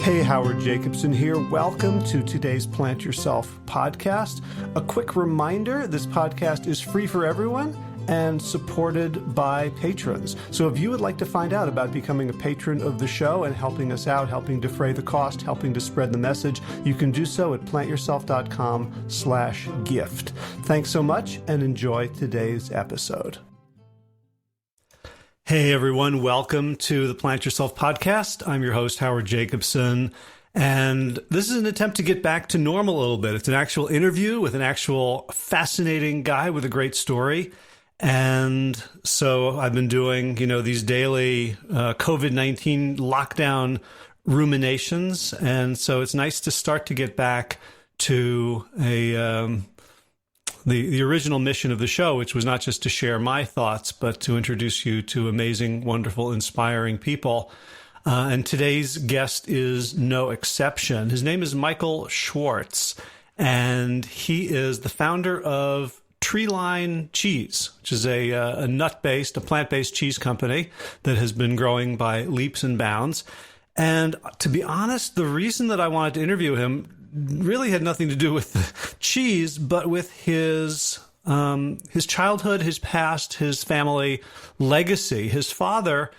Hey, Howard Jacobson here. Welcome to today's Plant Yourself podcast. A quick reminder, this podcast is free for everyone and supported by patrons. So if you would like to find out about becoming a patron of the show and helping us out, helping defray the cost, helping to spread the message, you can do so at plantyourself.com/gift. Thanks so much and enjoy today's episode. Hey everyone, welcome to the Plant Yourself podcast. I'm your host, Howard Jacobson, and this is an attempt to get back to normal a little bit. It's an actual interview with an actual fascinating guy with a great story. And so I've been doing, these daily COVID-19 lockdown ruminations. And so it's nice to start to get back to the original mission of the show, which was not just to share my thoughts, but to introduce you to amazing, wonderful, inspiring people. And today's guest is no exception. His name is Michael Schwarz, and he is the founder of Treeline Cheese, which is a nut-based, a plant-based cheese company that has been growing by leaps and bounds. And to be honest, the reason that I wanted to interview him really had nothing to do with the cheese, but with his childhood, his past, his family legacy. His father,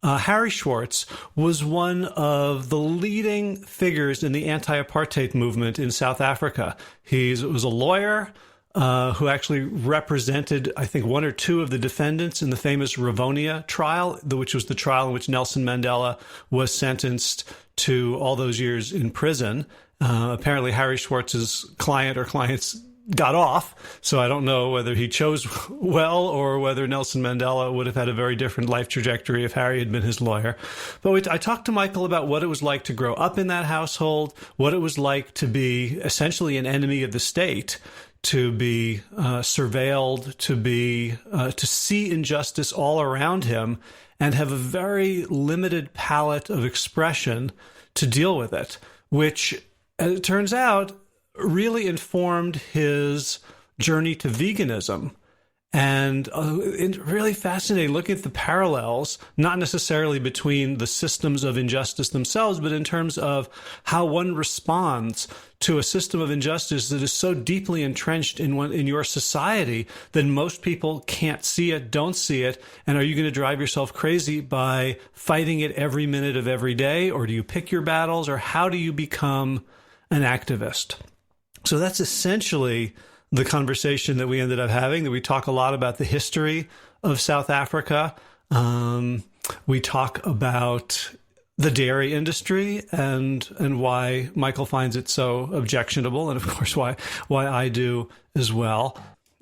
Harry Schwarz, was one of the leading figures in the anti-apartheid movement in South Africa. He was a lawyer who actually represented, I think, one or two of the defendants in the famous Rivonia trial, which was the trial in which Nelson Mandela was sentenced to all those years in prison. Apparently, Harry Schwartz's client or clients got off, so I don't know whether he chose well or whether Nelson Mandela would have had a very different life trajectory if Harry had been his lawyer. But I talked to Michael about what it was like to grow up in that household, what it was like to be essentially an enemy of the state, to be surveilled, to see injustice all around him and have a very limited palette of expression to deal with it, which, as it turns out, really informed his journey to veganism. And it's really fascinating looking at the parallels, not necessarily between the systems of injustice themselves, but in terms of how one responds to a system of injustice that is so deeply entrenched in your society that most people can't see it, don't see it. And are you going to drive yourself crazy by fighting it every minute of every day? Or do you pick your battles? Or how do you become an activist? So that's essentially the conversation that we ended up having, that we talk a lot about the history of South Africa. We talk about the dairy industry and why Michael finds it so objectionable, and of course why I do as well.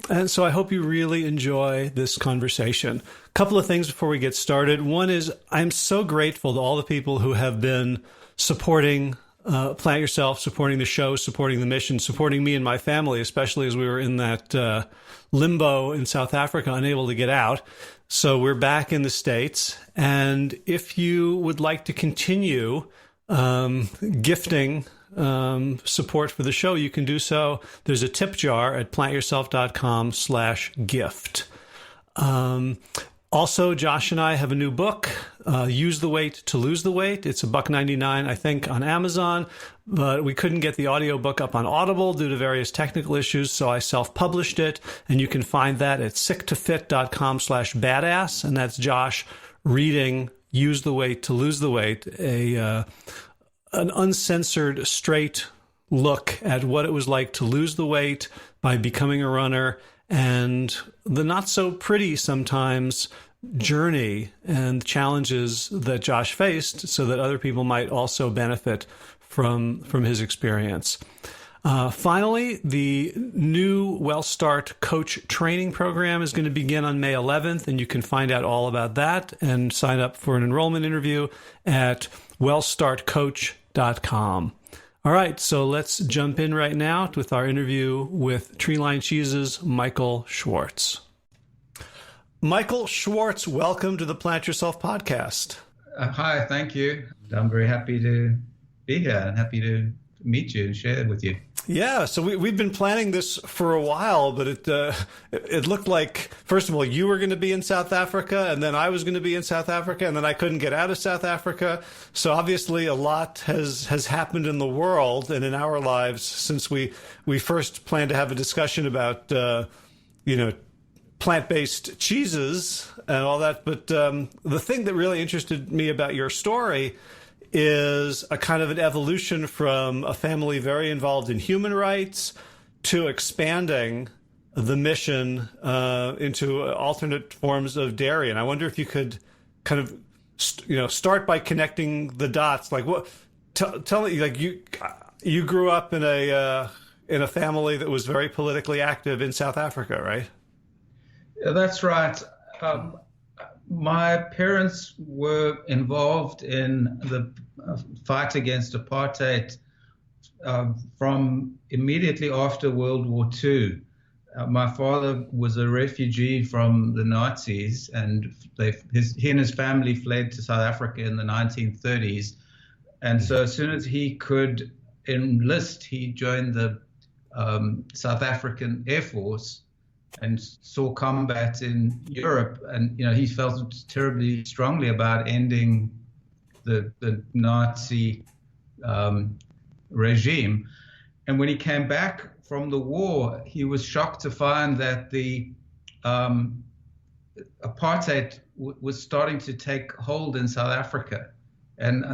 And so I hope you really enjoy this conversation. A couple of things before we get started. One is I'm so grateful to all the people who have been supporting Plant Yourself, supporting the show, supporting the mission, supporting me and my family, especially as we were in that limbo in South Africa, unable to get out. So we're back in the States. And if you would like to continue gifting support for the show, you can do so. There's a tip jar at plantyourself.com/gift. Also, Josh and I have a new book, Use the Weight to Lose the Weight. It's $1.99, I think, on Amazon, but we couldn't get the audiobook up on Audible due to various technical issues, so I self-published it, and you can find that at sicktofit.com/badass, and that's Josh reading Use the Weight to Lose the Weight, an uncensored, straight look at what it was like to lose the weight by becoming a runner, and the not so pretty sometimes journey and challenges that Josh faced, so that other people might also benefit from his experience. Finally, the new WellStart Coach Training Program is going to begin on May 11th, and you can find out all about that and sign up for an enrollment interview at wellstartcoach.com. All right, so let's jump in right now with our interview with Treeline Cheese's Michael Schwarz. Michael Schwarz, welcome to the Plant Yourself podcast. Hi, thank you. I'm very happy to be here and happy to meet you and share with you. Yeah, so we've been planning this for a while, but it looked like, first of all, you were going to be in South Africa, and then I was going to be in South Africa, and then I couldn't get out of South Africa. So obviously, a lot has happened in the world and in our lives since we first planned to have a discussion about plant-based cheeses and all that. But the thing that really interested me about your story is a kind of an evolution from a family very involved in human rights to expanding the mission into alternate forms of dairy. And I wonder if you could kind of, start by connecting the dots. Like, what? Tell me, like, you grew up in a family that was very politically active in South Africa, right? Yeah, that's right. My parents were involved in the fight against apartheid from immediately after World War II. My father was a refugee from the Nazis, and he and his family fled to South Africa in the 1930s. And so as soon as he could enlist, he joined the South African Air Force and saw combat in Europe, and he felt terribly strongly about ending the Nazi regime. And when he came back from the war, he was shocked to find that the apartheid was starting to take hold in South Africa. And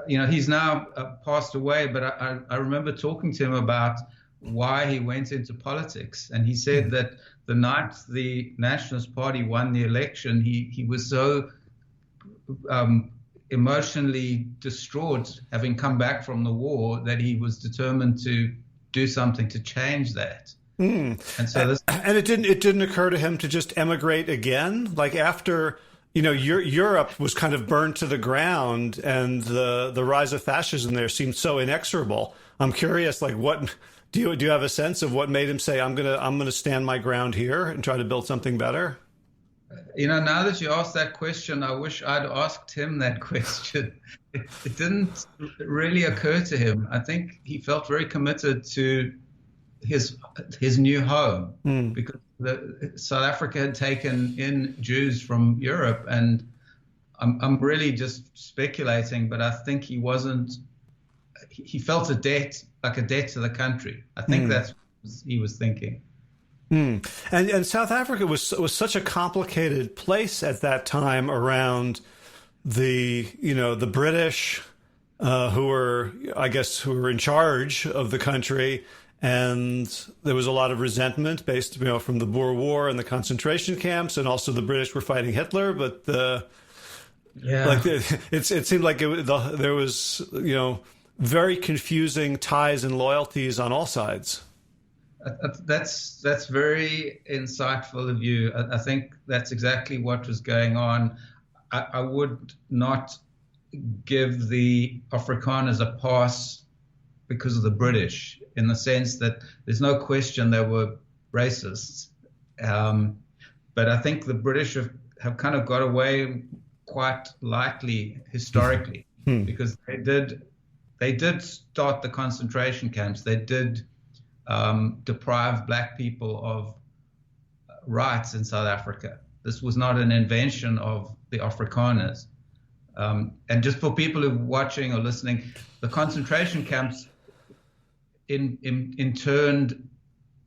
he's now passed away, but I remember talking to him about why he went into politics, and he said that the night the Nationalist Party won the election, he was so emotionally distraught, having come back from the war, that he was determined to do something to change that. And so it didn't occur to him to just emigrate again, like after Europe was kind of burned to the ground, and the rise of fascism there seemed so inexorable. I'm curious, like, what do you have a sense of what made him say, I'm gonna stand my ground here and try to build something better? Now that you asked that question, I wish I'd asked him that question. It didn't really occur to him. I think he felt very committed to his new home, because South Africa had taken in Jews from Europe, and I'm really just speculating, but I think he felt a debt to the country. I think that's what he was thinking. And South Africa was such a complicated place at that time around the British, who were in charge of the country, and there was a lot of resentment based from the Boer War and the concentration camps, and also the British were fighting Hitler, but it seemed like there was very confusing ties and loyalties on all sides. That's very insightful of you. I think that's exactly what was going on. I would not give the Afrikaners a pass because of the British, in the sense that there's no question they were racists. But I think the British have kind of got away quite lightly historically, because they did start the concentration camps. They did deprive black people of rights in South Africa. This was not an invention of the Afrikaners. And just for people who are watching or listening, the concentration camps interned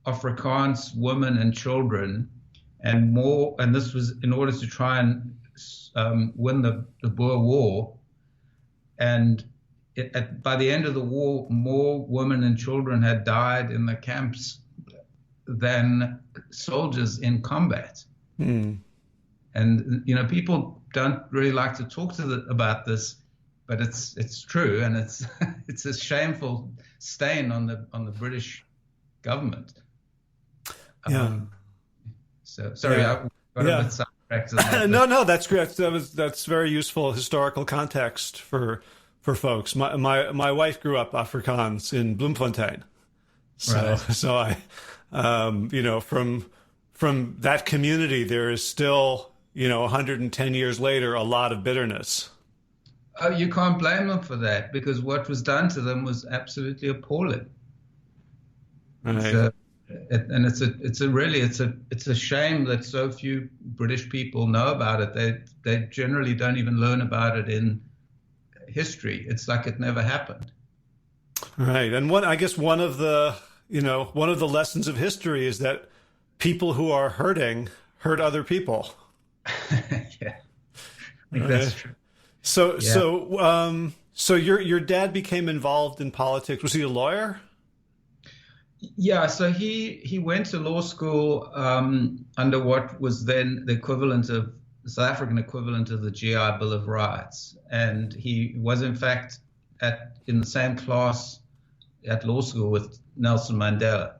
Afrikaans women and children, and this was in order to try and win the Boer War. And by the end of the war, more women and children had died in the camps than soldiers in combat. And people don't really like to talk about this, but it's true, and it's a shameful stain on the British government. So sorry, I got a bit sidetracked. No, that's great. That's very useful historical context for folks. My wife grew up Afrikaans in Bloemfontein, so I, from that community, there is still 110 years later a lot of bitterness. Oh, you can't blame them for that, because what was done to them was absolutely appalling. Right. And it's a shame that so few British people know about it. They generally don't even learn about it in history. It's like it never happened. Right. And I guess one of the lessons of history is that people who are hurting hurt other people. Yeah, I think Right. that's true. So, Yeah. so your dad became involved in politics. Was he a lawyer? Yeah, so he went to law school under what was then the equivalent of the South African equivalent of the GI Bill of Rights, and he was in fact in the same class at law school with Nelson Mandela.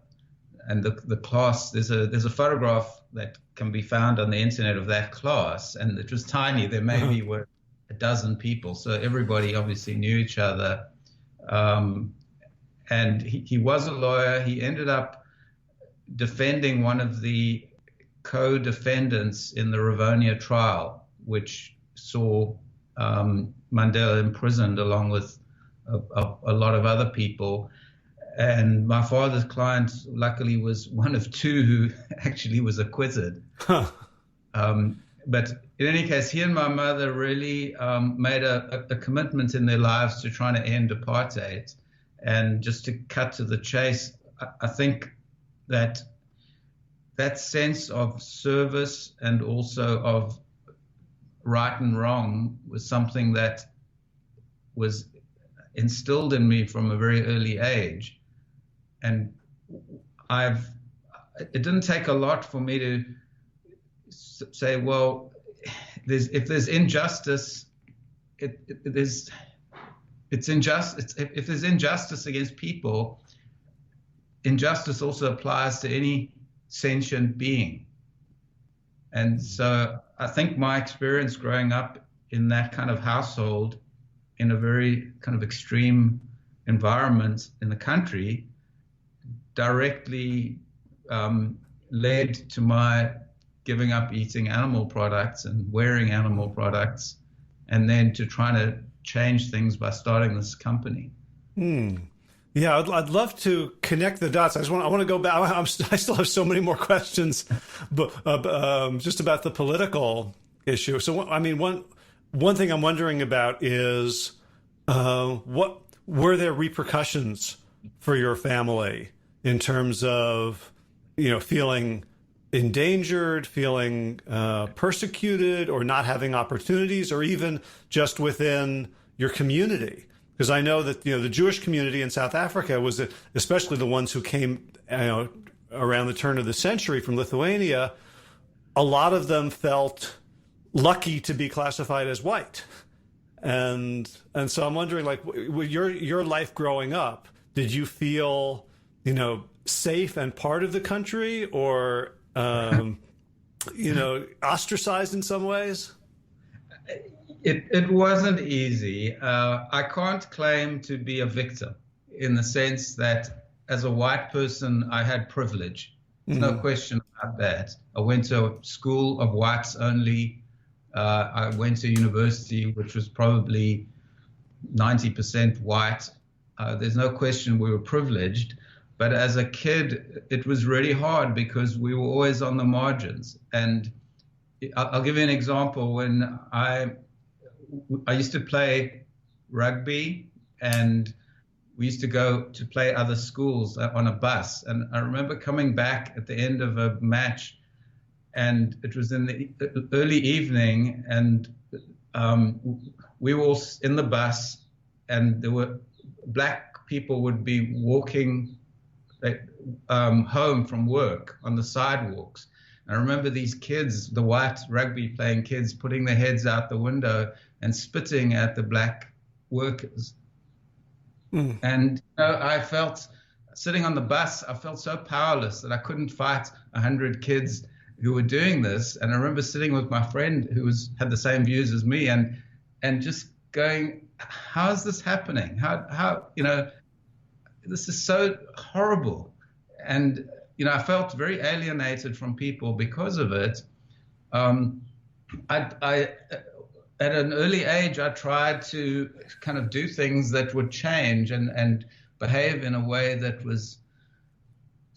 And the class, there's a photograph that can be found on the internet of that class, and it was tiny. There maybe were a dozen people, so everybody obviously knew each other. And he was a lawyer. He ended up defending one of the co-defendants in the Rivonia trial, which saw Mandela imprisoned along with a lot of other people. And my father's client, luckily, was one of two who actually was acquitted. Huh. But in any case, he and my mother really made a commitment in their lives to trying to end apartheid. And just to cut to the chase, I think that sense of service and also of right and wrong was something that was instilled in me from a very early age. And it didn't take a lot for me to say, well, if there's injustice, it's injustice. If there's injustice against people, injustice also applies to any sentient being. And so I think my experience growing up in that kind of household, in a very kind of extreme environment in the country, directly led to my giving up eating animal products and wearing animal products, and then to trying to change things by starting this company. Yeah, I'd love to connect the dots. I want to go back. I still have so many more questions, but just about the political issue. So, I mean, one thing I'm wondering about is what were there repercussions for your family in terms of, feeling endangered, feeling persecuted, or not having opportunities, or even just within your community? Because I know that the Jewish community in South Africa was, especially the ones who came around the turn of the century from Lithuania, a lot of them felt lucky to be classified as white, and so I'm wondering, like, your life growing up, did you feel safe and part of the country, or ostracized in some ways? It wasn't easy. I can't claim to be a victim in the sense that as a white person, I had privilege. There's no question about that. I went to a school of whites only. I went to university, which was probably 90% white. There's no question we were privileged. But as a kid, it was really hard because we were always on the margins. And I'll give you an example. When I used to play rugby, and we used to go to play other schools on a bus. And I remember coming back at the end of a match, and it was in the early evening, and we were all in the bus, and there were black people would be walking home from work on the sidewalks. I remember these kids, the white rugby playing kids, putting their heads out the window and spitting at the black workers. And I felt, sitting on the bus, I felt so powerless that I couldn't fight 100 kids who were doing this. And I remember sitting with my friend who had the same views as me, and just going, how is this happening? How this is so horrible. And I felt very alienated from people because of it. At an early age, I tried to kind of do things that would change and behave in a way that was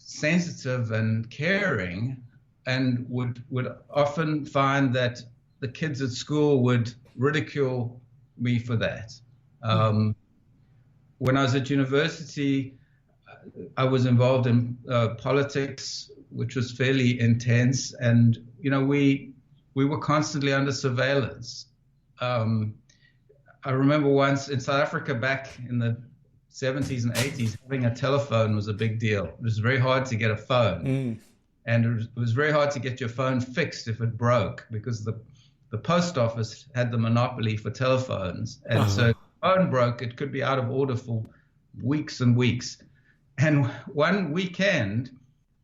sensitive and caring, and would often find that the kids at school would ridicule me for that. When I was at university, I was involved in politics, which was fairly intense, and we were constantly under surveillance. I remember once in South Africa back in the 70s and 80s, having a telephone was a big deal. It was very hard to get a phone, and it was very hard to get your phone fixed if it broke, because the post office had the monopoly for telephones, and so if the phone broke, it could be out of order for weeks and weeks. And one weekend,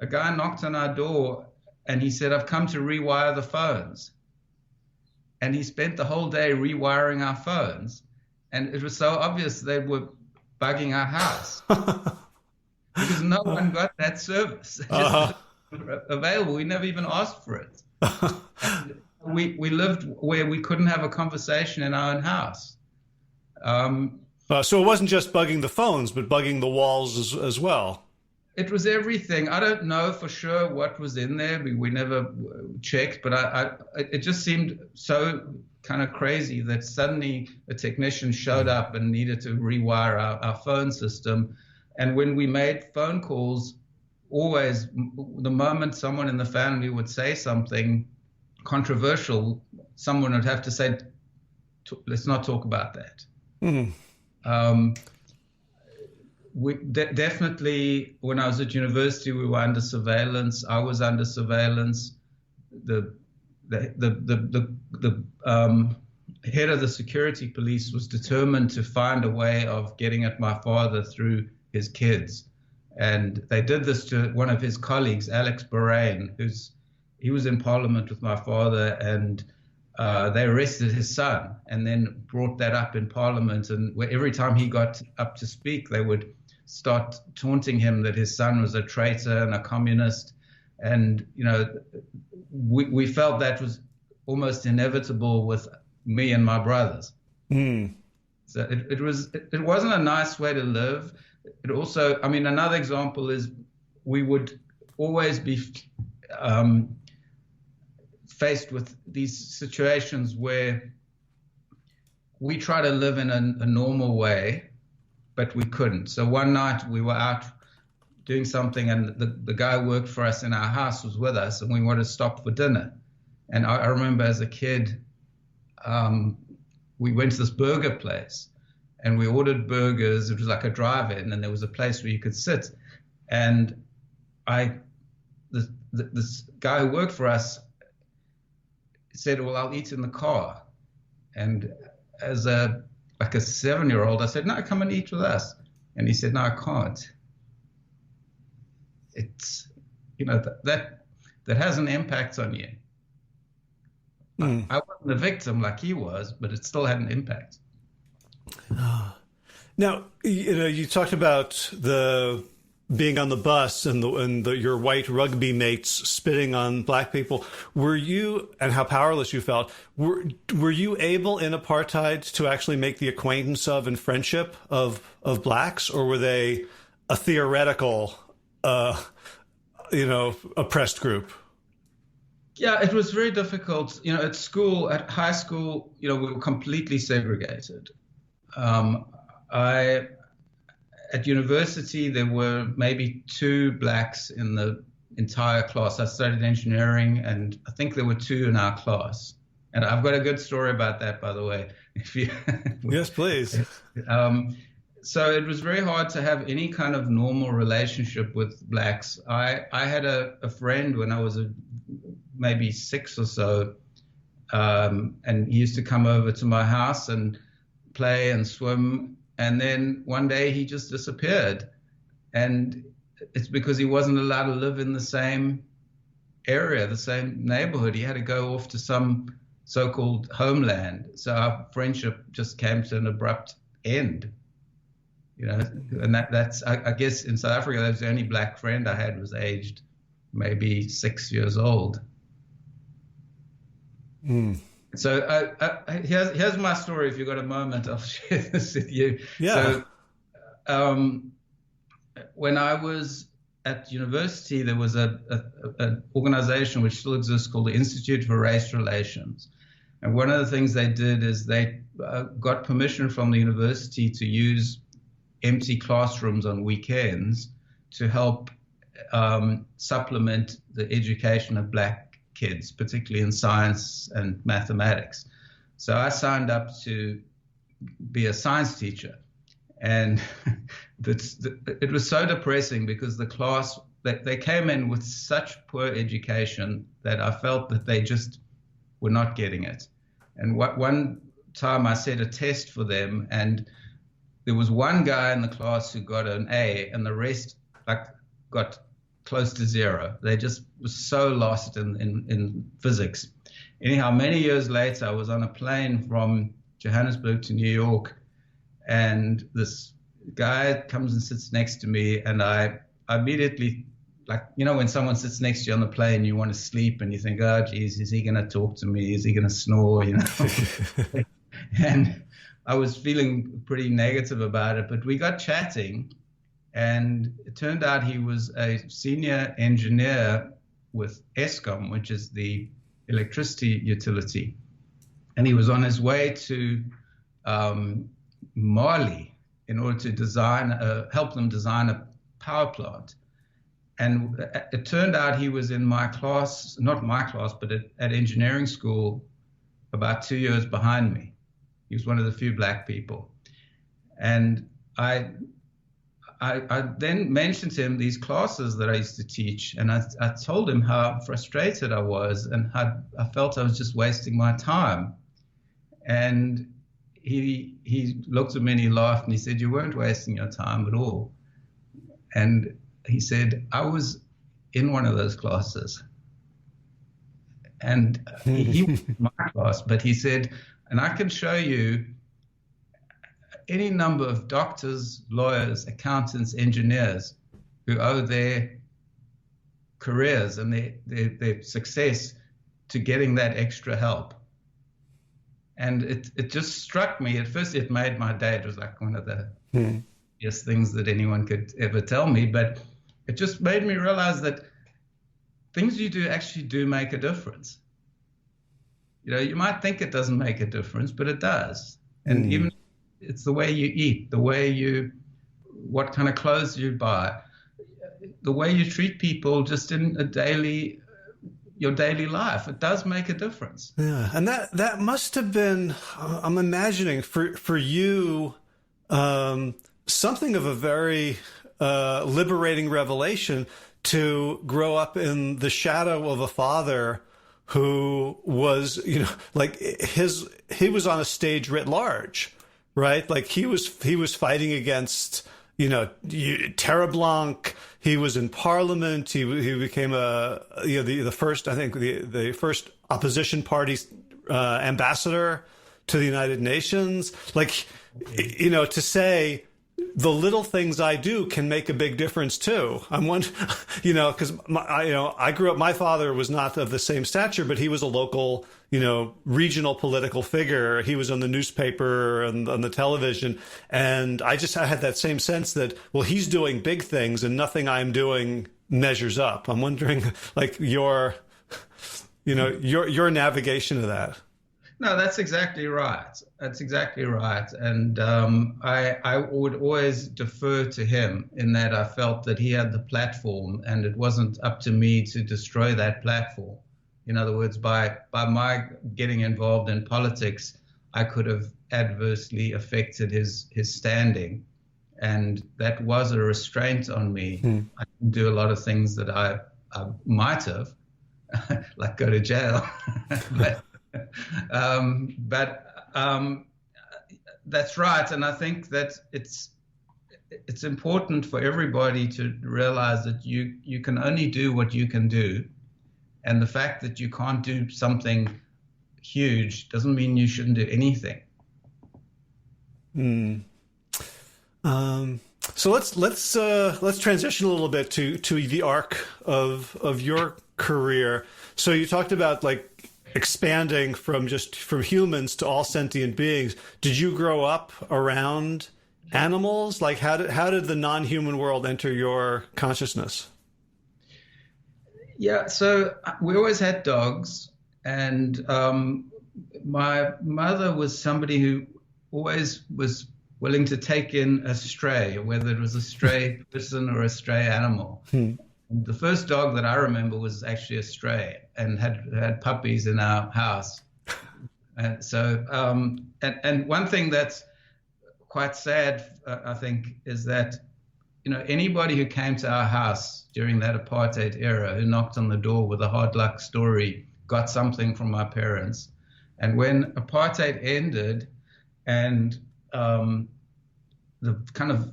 a guy knocked on our door and he said, "I've come to rewire the phones." And he spent the whole day rewiring our phones. And it was so obvious they were bugging our house because no one got that service. It just wasn't available. We never even asked for it. And we lived where we couldn't have a conversation in our own house. So it wasn't just bugging the phones, but bugging the walls as well. It was everything. I don't know for sure what was in there. We never checked, but it just seemed so kind of crazy that suddenly a technician showed up and needed to rewire our phone system. And when we made phone calls, always the moment someone in the family would say something controversial, someone would have to say, "Let's not talk about that." We definitely, when I was at university, we were under surveillance. I was under surveillance. The head of the security police was determined to find a way of getting at my father through his kids, and they did this to one of his colleagues, Alex Bahrain, he was in Parliament with my father, and they arrested his son and then brought that up in Parliament. And every time he got up to speak, they would start taunting him that his son was a traitor and a communist. And, we felt that was almost inevitable with me and my brothers. So it wasn't a nice way to live. It also, another example is we would always be faced with these situations where we try to live in a normal way, but we couldn't. So one night we were out doing something, and the guy who worked for us in our house was with us, and we wanted to stop for dinner. And I remember as a kid, we went to this burger place, and we ordered burgers. It was like a drive-in, and there was a place where you could sit. And this guy who worked for us said, "Well, I'll eat in the car." And as a 7-year-old, I said, "No, come and eat with us." And he said, "No, I can't." It's, that has an impact on you. I wasn't a victim like he was, but it still had an impact. Now, you talked about being on the bus and your white rugby mates spitting on black people. Were you, and how powerless you felt, were you able in apartheid to actually make the acquaintance of and friendship of blacks, or were they a theoretical, oppressed group? Yeah, it was very difficult. At school, at high school, we were completely segregated. At university, there were maybe 2 blacks in the entire class. I studied engineering, and I think there were 2 in our class. And I've got a good story about that, by the way. Yes, please. So it was very hard to have any kind of normal relationship with blacks. I had a friend when I was maybe 6 or so, and he used to come over to my house and play and swim. And then one day he just disappeared. And it's because he wasn't allowed to live in the same area, the same neighborhood. He had to go off to some so-called homeland. So our friendship just came to an abrupt end. And that's, I guess in South Africa, that was the only black friend I had, was aged maybe 6 years old. So here's my story. If you've got a moment, I'll share this with you. Yeah. So when I was at university, there was an organization which still exists called the Institute for Race Relations. And one of the things they did is they got permission from the university to use empty classrooms on weekends to help supplement the education of black kids, particularly in science and mathematics. So I signed up to be a science teacher. And it was so depressing because the class, they came in with such poor education that I felt that they just were not getting it. And one time I set a test for them, and there was one guy in the class who got an A, and the rest got close to zero. They just were so lost in physics. Anyhow, many years later, I was on a plane from Johannesburg to New York, and this guy comes and sits next to me, and I immediately, when someone sits next to you on the plane, you want to sleep, and you think, oh, geez, is he going to talk to me? Is he going to snore? And I was feeling pretty negative about it, but we got chatting, and it turned out he was a senior engineer with Eskom, which is the electricity utility. And he was on his way to Mali in order to help them design a power plant. And it turned out he was in my class, not my class, but at engineering school about 2 years behind me. He was one of the few black people. And I then mentioned to him these classes that I used to teach, and I told him how frustrated I was and how I felt I was just wasting my time. And he looked at me and he laughed and he said, "You weren't wasting your time at all." And he said, "I was in one of those classes." And he was in my class, but he said, "And I can show you any number of doctors, lawyers, accountants, engineers who owe their careers and their success to getting that extra help." And it just struck me. At first, it made my day. It was like one of the best things that anyone could ever tell me. But it just made me realize that things you do actually do make a difference. You might think it doesn't make a difference, but it does. And even it's the way you eat, what kind of clothes you buy, the way you treat people just in your daily life. It does make a difference. Yeah, and that must have been, I'm imagining, for you, something of a very liberating revelation to grow up in the shadow of a father who was, he was on a stage writ large, right? Like he was fighting against, Terre Blanc. He was in Parliament. He became the first, I think, the first opposition party ambassador to the United Nations. Like, to say the little things I do can make a big difference too. I'm wondering, because I grew up. My father was not of the same stature, but he was a local, regional political figure. He was on the newspaper and on the television, and I had that same sense that, well, he's doing big things, and nothing I'm doing measures up. I'm wondering, like your navigation of that. No, that's exactly right. That's exactly right. And I would always defer to him in that I felt that he had the platform and it wasn't up to me to destroy that platform. In other words, by my getting involved in politics, I could have adversely affected his standing. And that was a restraint on me. I didn't do a lot of things that I might have, like go to jail. But that's right, and I think that it's important for everybody to realize that you can only do what you can do, and the fact that you can't do something huge doesn't mean you shouldn't do anything. So let's transition a little bit to the arc of your career. So you talked about expanding from humans to all sentient beings. Did you grow up around animals? Like how did the non-human world enter your consciousness? Yeah, so we always had dogs, and my mother was somebody who always was willing to take in a stray, whether it was a stray person or a stray animal. Hmm. The first dog that I remember was actually a stray and had puppies in our house. And so, and one thing that's quite sad, I think, is that anybody who came to our house during that apartheid era, who knocked on the door with a hard luck story, got something from my parents. And when apartheid ended, and the kind of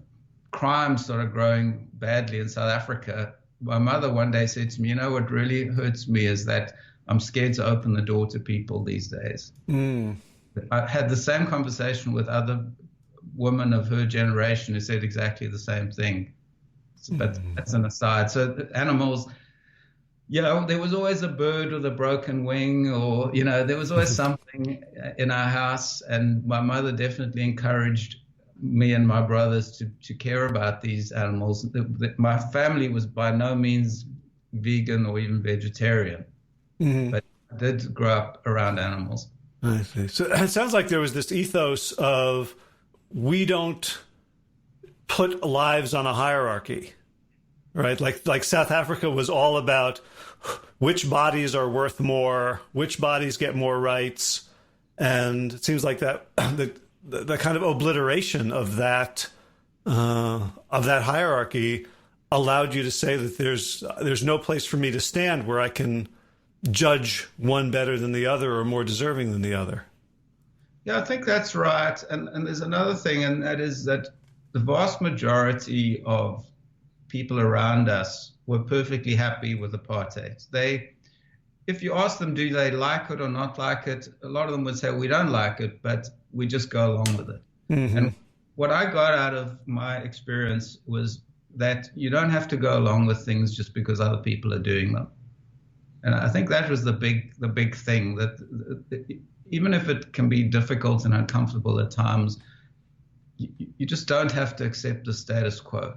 crime started growing badly in South Africa, my mother one day said to me, what really hurts me is that I'm scared to open the door to people these days. Mm. I had the same conversation with other women of her generation who said exactly the same thing. But that's an aside. So animals, there was always a bird with a broken wing, or, there was always something in our house. And my mother definitely encouraged me and my brothers to care about these animals. My family was by no means vegan or even vegetarian, but I did grow up around animals. I see. So it sounds like there was this ethos of, we don't put lives on a hierarchy, right? Like South Africa was all about which bodies are worth more, which bodies get more rights. And it seems like that the kind of obliteration of that hierarchy allowed you to say that there's no place for me to stand where I can judge one better than the other or more deserving than the other. Yeah, I think that's right. And there's another thing, and that is that the vast majority of people around us were perfectly happy with apartheid. If you ask them, do they like it or not like it, a lot of them would say, we don't like it, but we just go along with it. Mm-hmm. And what I got out of my experience was that you don't have to go along with things just because other people are doing them. And I think that was the big thing, that even if it can be difficult and uncomfortable at times, you just don't have to accept the status quo.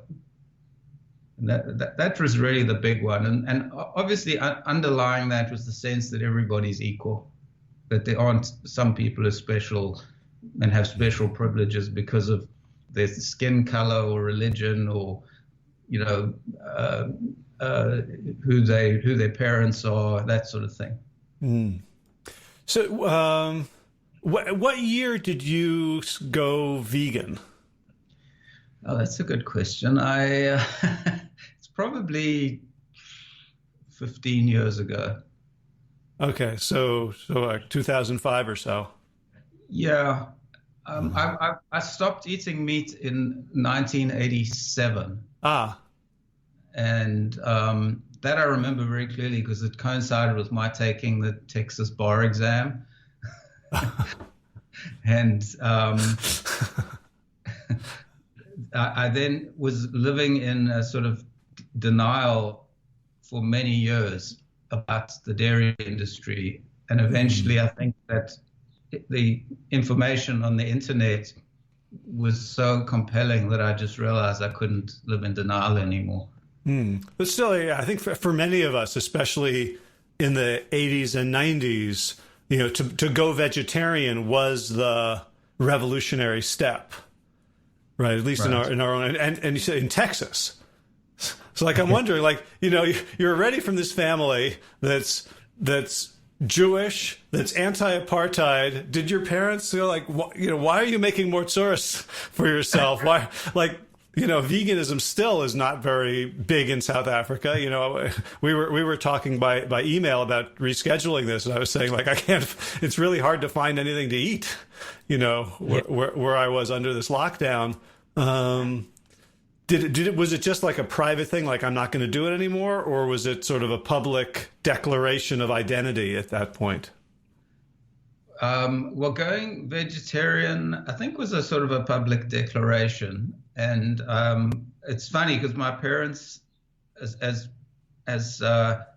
And that was really the big one. And obviously underlying that was the sense that everybody's equal, that there aren't some people who are special and have special privileges because of their skin color or religion or, who their parents are, that sort of thing. Mm. So what year did you go vegan? Oh, that's a good question. It's probably 15 years ago. Okay, so like 2005 or so. Yeah. I stopped eating meat in 1987. Ah. And that I remember very clearly because it coincided with my taking the Texas bar exam. And I then was living in a sort of denial for many years about the dairy industry. And eventually I think that the information on the internet was so compelling that I just realized I couldn't live in denial anymore. But still, yeah, I think for many of us, especially in the 80s and 90s, to go vegetarian was the revolutionary step, right? At least right. in our own, and you said in Texas. So I'm wondering, you're already from this family that's Jewish, that's anti-apartheid. Did your parents feel why are you making more tourists for yourself? Why, veganism still is not very big in South Africa. We were talking by email about rescheduling this, and I was saying I can't. It's really hard to find anything to eat. Where I was under this lockdown. Was it just like a private thing, like I'm not going to do it anymore, or was it sort of a public declaration of identity at that point? Well, going vegetarian, I think, was a sort of a public declaration. And it's funny because my parents, as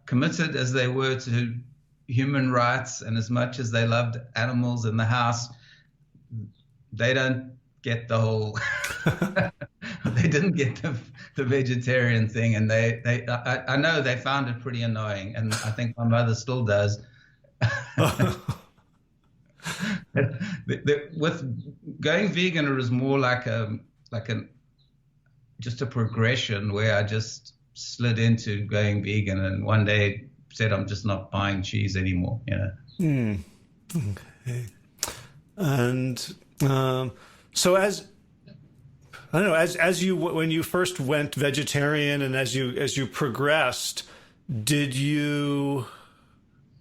committed as they were to human rights and as much as they loved animals in the house, they don't get the whole they didn't get the vegetarian thing, and I know they found it pretty annoying, and I think my mother still does. With going vegan, it was more like just a progression where I just slid into going vegan, and one day said I'm just not buying cheese anymore. Okay. And so as I don't know, as you when you first went vegetarian and as you progressed, did you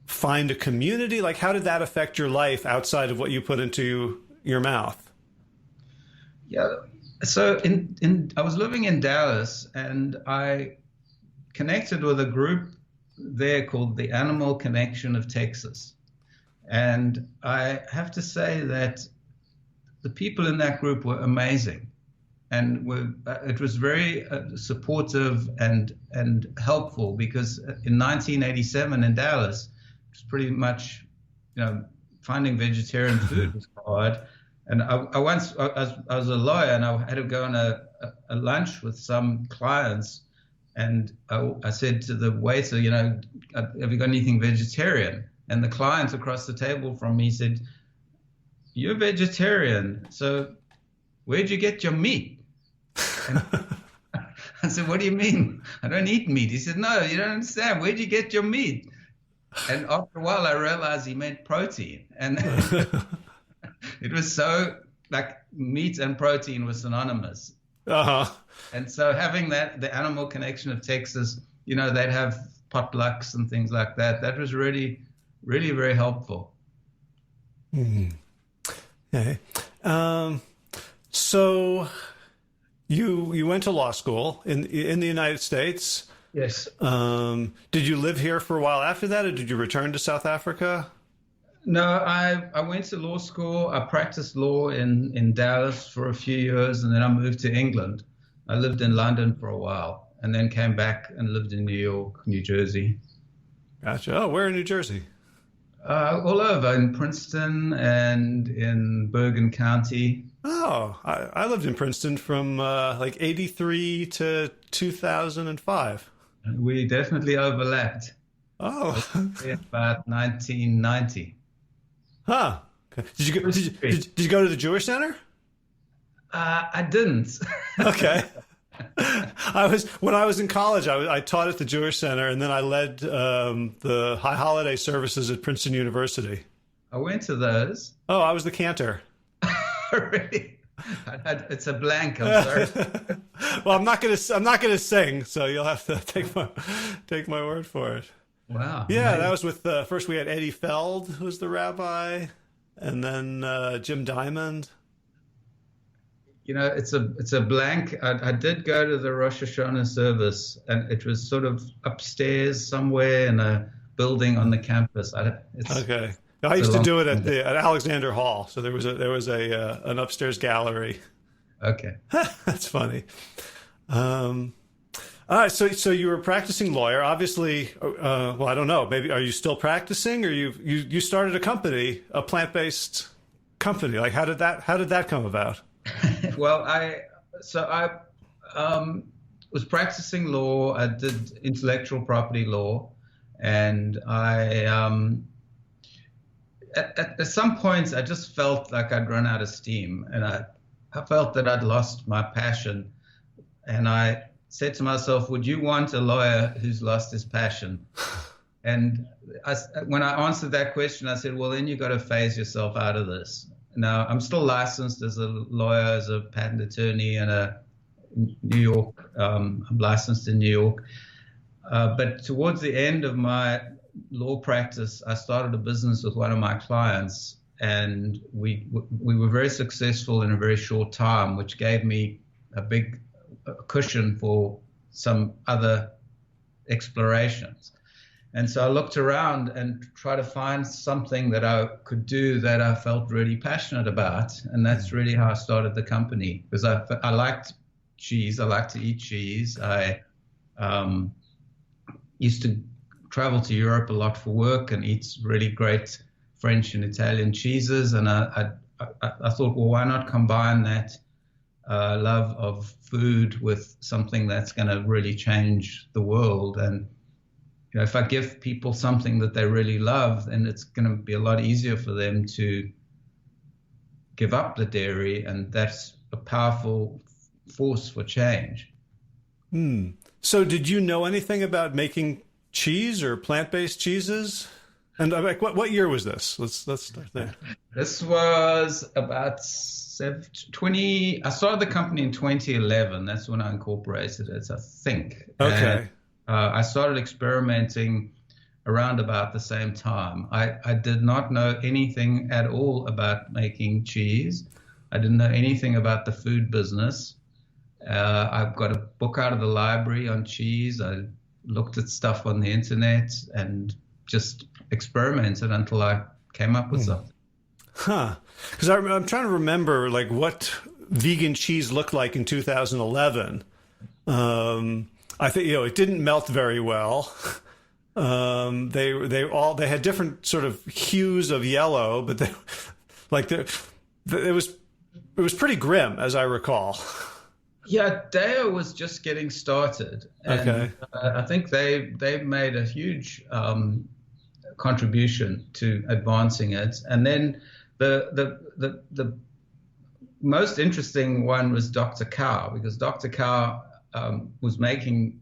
find a community? Like, how did that affect your life outside of what you put into your mouth? Yeah. So I was living in Dallas, and I connected with a group there called the Animal Connection of Texas. And I have to say that the people in that group were amazing, and it was very supportive and helpful, because in 1987 in Dallas, it was pretty much, finding vegetarian food was hard. And I was a lawyer, and I had to go on a lunch with some clients, and I said to the waiter, have you got anything vegetarian? And the client across the table from me said, "You're vegetarian, so where'd you get your meat?" And I said, "What do you mean? I don't eat meat." He said, "No, you don't understand. Where'd you get your meat?" And after a while, I realized he meant protein. And it was so like meat and protein were synonymous. Uh-huh. And so having the Animal Connection of Texas, they'd have potlucks and things like that. That was really, really very helpful. Mm-hmm. Okay. So you went to law school in the United States. Yes. Did you live here for a while after that, or did you return to South Africa? No, I went to law school. I practiced law in Dallas for a few years, and then I moved to England. I lived in London for a while, and then came back and lived in New York, New Jersey. Gotcha. Oh, where in New Jersey? All over, in Princeton and in Bergen County. Oh, I lived in Princeton from like 83 to 2005. We definitely overlapped. Oh. About 1990. Huh. Okay. Did you go to the Jewish Center? I didn't. Okay. When I was in college, I taught at the Jewish Center, and then I led the high holiday services at Princeton University. I went to those. Oh, I was the cantor. Really? It's a blank. I'm sorry. Well, I'm not gonna sing, so you'll have to take my word for it. Wow. Yeah, amazing. that was with first we had Eddie Feld, who was the rabbi, and then Jim Diamond. It's a blank. I did go to the Rosh Hashanah service, and it was sort of upstairs somewhere in a building on the campus. Okay. I used to do it at Alexander Hall, so there was an upstairs gallery. Okay. That's funny. All right, so you were a practicing lawyer, obviously. Well, I don't know. Maybe are you still practicing, or you started a company, a plant-based company? Like, how did that come about? Well, I was practicing law. I did intellectual property law, and I at some points I just felt like I'd run out of steam, and I felt that I'd lost my passion, and I said to myself, would you want a lawyer who's lost his passion? And when I answered that question, I said, well, then you've got to phase yourself out of this. Now, I'm still licensed as a lawyer, as a patent attorney in New York. I'm licensed in New York. But towards the end of my law practice, I started a business with one of my clients, and we were very successful in a very short time, which gave me a big cushion for some other explorations. And so I looked around and tried to find something that I could do that I felt really passionate about. And that's really how I started the company, because I liked cheese. I like to eat cheese. I used to travel to Europe a lot for work and eat really great French and Italian cheeses. And I thought, well, why not combine that love of food with something that's going to really change the world. And if I give people something that they really love, then it's going to be a lot easier for them to give up the dairy, and that's a powerful force for change. So did you know anything about making cheese or plant-based cheeses? And like, what year was this? Let's start there. This was about 20. I started the company in 2011. That's when I incorporated it, I think. Okay. And, I started experimenting around about the same time. I did not know anything at all about making cheese. I didn't know anything about the food business. I've got a book out of the library on cheese. I looked at stuff on the internet and just experimented until I came up with something. Huh. Because I'm trying to remember like what vegan cheese looked like in 2011. I think, it didn't melt very well. They had different sort of hues of yellow, but it was pretty grim, as I recall. Yeah, Deo was just getting started. And, okay. I think they made a huge contribution to advancing it. And then the most interesting one was Dr. Cow, because Dr. Cow was making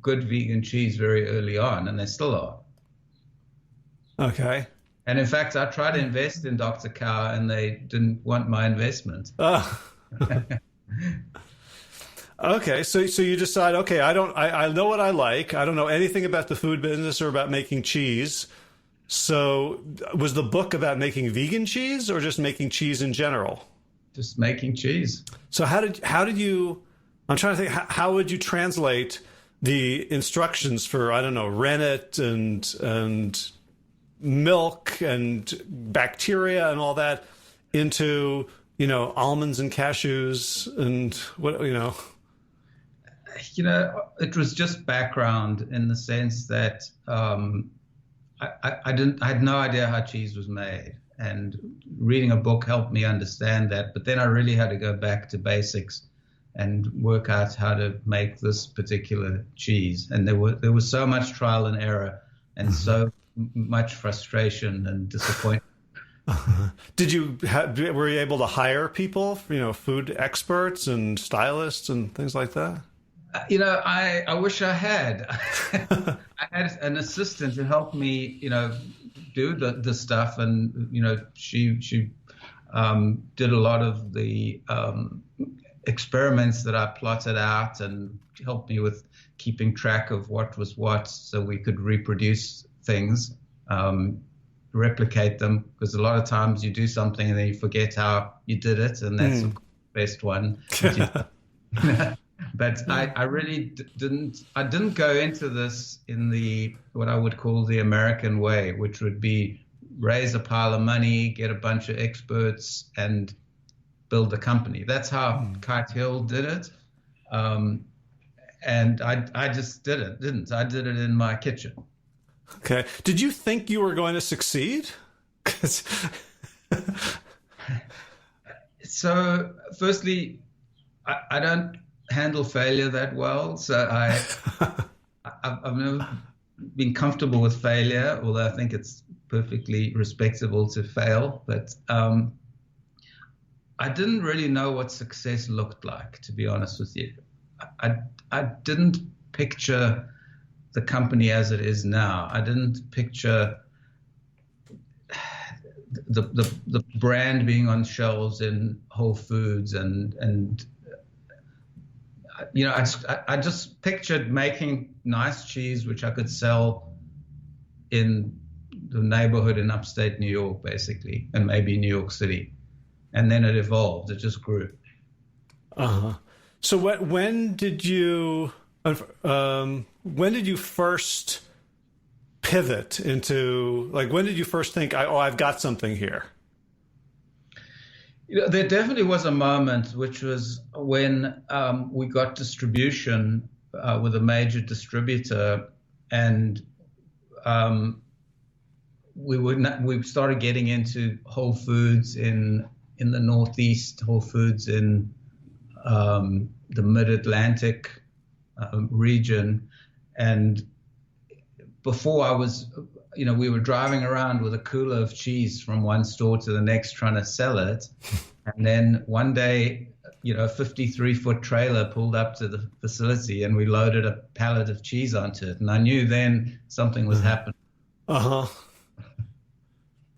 good vegan cheese very early on, and they still are. Okay. And in fact, I tried to invest in Dr. Cow, and they didn't want my investment. Oh. Okay, so you decide, okay, I know what I like. I don't know anything about the food business or about making cheese. So was the book about making vegan cheese or just making cheese in general? Just making cheese. So how did you, I'm trying to think, how would you translate the instructions for, I don't know, rennet and milk and bacteria and all that into, almonds and cashews and what, it was just background in the sense that I had no idea how cheese was made, and reading a book helped me understand that. But then I really had to go back to basics and work out how to make this particular cheese. And there was so much trial and error, and so much frustration and disappointment. Were you able to hire people, food experts and stylists and things like that? I wish I had. I had an assistant who helped me, do the stuff, and she did a lot of the experiments that I plotted out, and helped me with keeping track of what was what, so we could reproduce things, replicate them. Because a lot of times you do something and then you forget how you did it, and that's the best one. But I really didn't go into this in what I would call the American way, which would be raise a pile of money, get a bunch of experts, and build a company. That's how Kite Hill did it. And I just didn't. I did it in my kitchen. Okay. Did you think you were going to succeed? So, firstly, I don't handle failure that well. So I've never been comfortable with failure, although I think it's perfectly respectable to fail. But I didn't really know what success looked like, to be honest with you. I didn't picture the company as it is now. I didn't picture the brand being on shelves in Whole Foods and I just pictured making nice cheese which I could sell in the neighborhood in upstate New York, basically, and maybe New York City. And then it evolved. It just grew. So when did you first pivot into, like, when did you first think, I've got something here? There definitely was a moment, which was when we got distribution with a major distributor, and we started getting into Whole Foods in the Northeast, Whole Foods in the Mid-Atlantic region. And before I was, we were driving around with a cooler of cheese from one store to the next trying to sell it. And then one day, a 53-foot trailer pulled up to the facility and we loaded a pallet of cheese onto it. And I knew then something was happening. Uh-huh.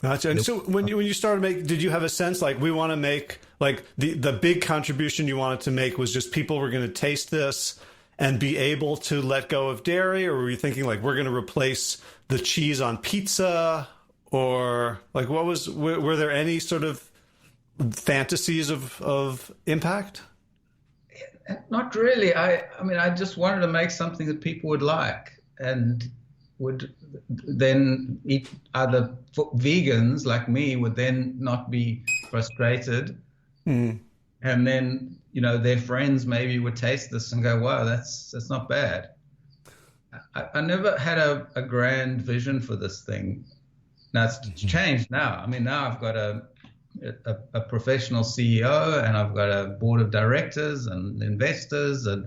Gotcha. And so when you started making, did you have a sense like we want to make, like the big contribution you wanted to make was just people were going to taste this and be able to let go of dairy? Or were you thinking like we're going to replace the cheese on pizza? Or like were there any sort of fantasies of impact? Not really. I mean, I just wanted to make something that people would like and would then eat. Other vegans like me would then not be frustrated. And then, their friends maybe would taste this and go, wow, that's not bad. I never had a grand vision for this thing. Now it's changed now. I mean, now I've got a professional CEO and I've got a board of directors and investors, and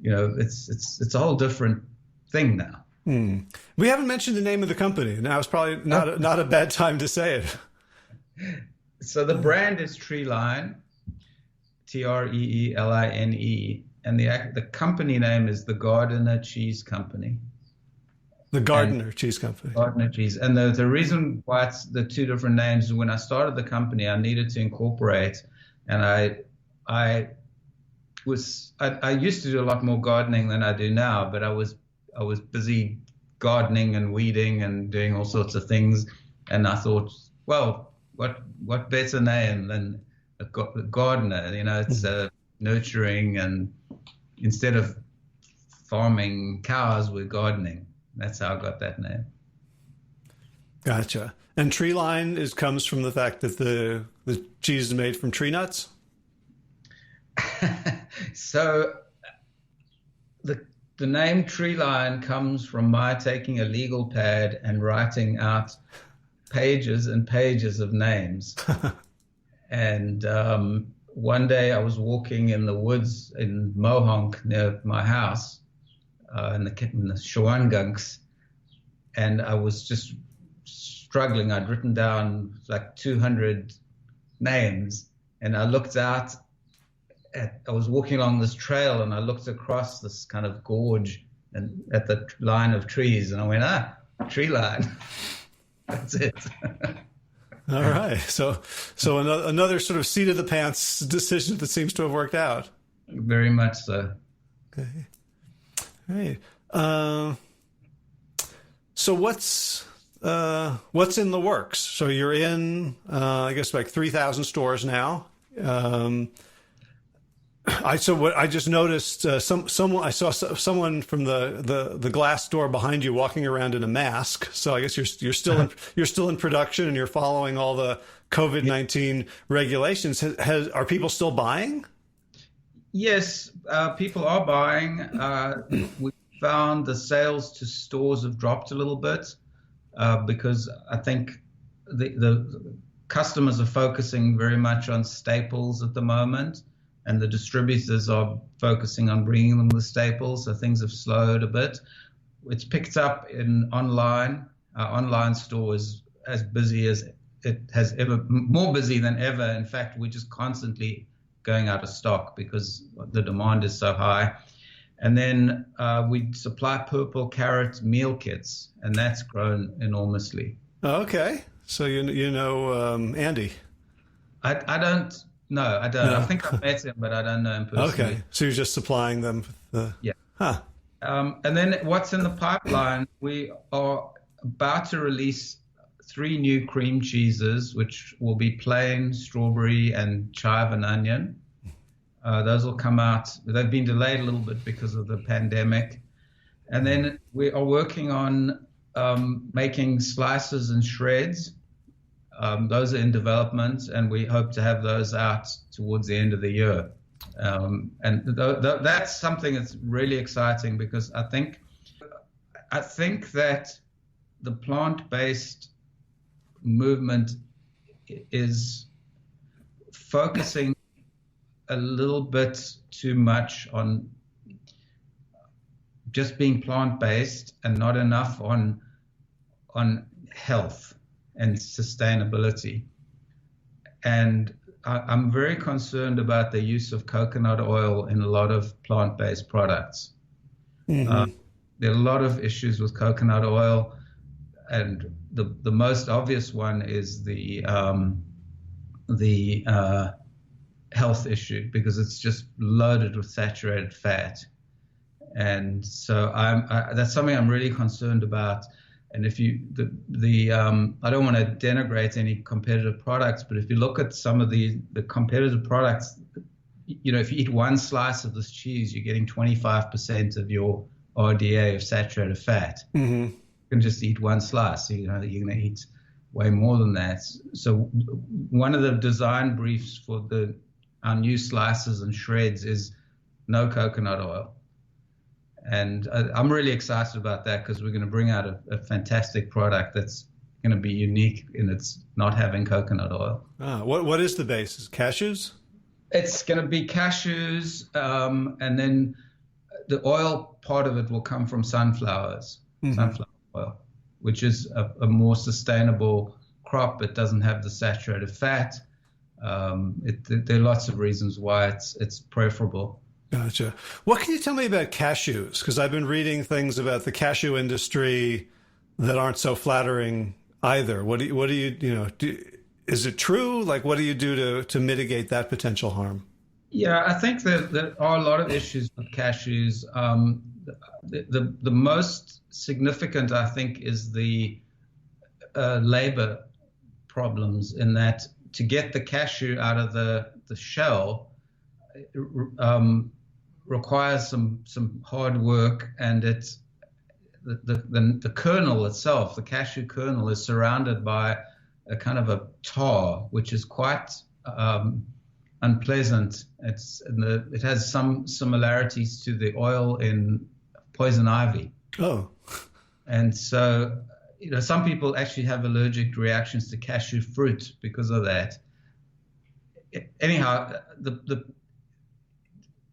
it's a whole different thing now. We haven't mentioned the name of the company. Now it's probably not a bad time to say it. So the brand is Treeline, Treeline, and the company name is the Gardener Cheese Company. The Gardener Cheese Company. Gardener Cheese. And the reason why it's the two different names is when I started the company, I needed to incorporate, and I used to do a lot more gardening than I do now, but I was busy gardening and weeding and doing all sorts of things, and I thought, well, what better name than a gardener? It's nurturing, and instead of farming cows, we're gardening. That's how I got that name. Gotcha. And Treeline comes from the fact that the cheese is made from tree nuts? So the name Treeline comes from my taking a legal pad and writing out pages and pages of names. And one day I was walking in the woods in Mohonk near my house, in the Schwarz, and I was just struggling. I'd written down like 200 names, and I looked out. I was walking along this trail, and I looked across this kind of gorge and at the line of trees, and I went, Treeline. That's it. All right. So another sort of seat of the pants decision that seems to have worked out. Very much so. Okay. All right. So what's in the works? So you're in, I guess, like 3,000 stores now. I just noticed I saw someone from the glass door behind you walking around in a mask. So I guess you're still in production and you're following all the COVID-19 regulations. Are people still buying? Yes, people are buying. We found the sales to stores have dropped a little bit because I think the customers are focusing very much on staples at the moment, and the distributors are focusing on bringing them the staples, so things have slowed a bit. It's picked up in online. Our online store is as busy as it has ever, more busy than ever. In fact, we're just constantly going out of stock because the demand is so high. And then we supply purple carrot meal kits, and that's grown enormously. Okay. So you know Andy? I don't. No, I don't. No. I think I've met him, but I don't know him personally. Okay. So you're just supplying them? Yeah. Huh. And then what's in the pipeline, we are about to release 3 new cream cheeses, which will be plain, strawberry, and chive and onion. Those will come out. They've been delayed a little bit because of the pandemic. And then we are working on making slices and shreds. Those are in development, and we hope to have those out towards the end of the year. And that's something that's really exciting because I think that the plant-based movement is focusing a little bit too much on just being plant-based and not enough on health and sustainability. And I'm very concerned about the use of coconut oil in a lot of plant-based products. Mm-hmm. There are a lot of issues with coconut oil, and the most obvious one is the health issue, because it's just loaded with saturated fat. And so that's something I'm really concerned about. And if you, I don't want to denigrate any competitive products, but if you look at some of the competitive products, you know, if you eat one slice of this cheese, you're getting 25% of your RDA of saturated fat. Mm-hmm. You can just eat one slice. So, you know, you're going to eat way more than that. So one of the design briefs for our new slices and shreds is no coconut oil. And I'm really excited about that, because we're going to bring out a fantastic product that's going to be unique in its not having coconut oil. What is the base? Is cashews? It's going to be cashews, and then the oil part of it will come from sunflowers, mm-hmm. sunflower oil, which is a more sustainable crop. It doesn't have the saturated fat. There are lots of reasons why it's preferable. Gotcha. What can you tell me about cashews? Because I've been reading things about the cashew industry that aren't so flattering either. What do you is it true? Like, what do you do to mitigate that potential harm? Yeah, I think that there are a lot of issues with cashews. The most significant, I think, is the labor problems, in that to get the cashew out of the shell requires some hard work, and it's the kernel itself, the cashew kernel, is surrounded by a kind of a tar, which is quite unpleasant. It has some similarities to the oil in poison ivy. Oh, and so, you know, some people actually have allergic reactions to cashew fruit because of that. Anyhow,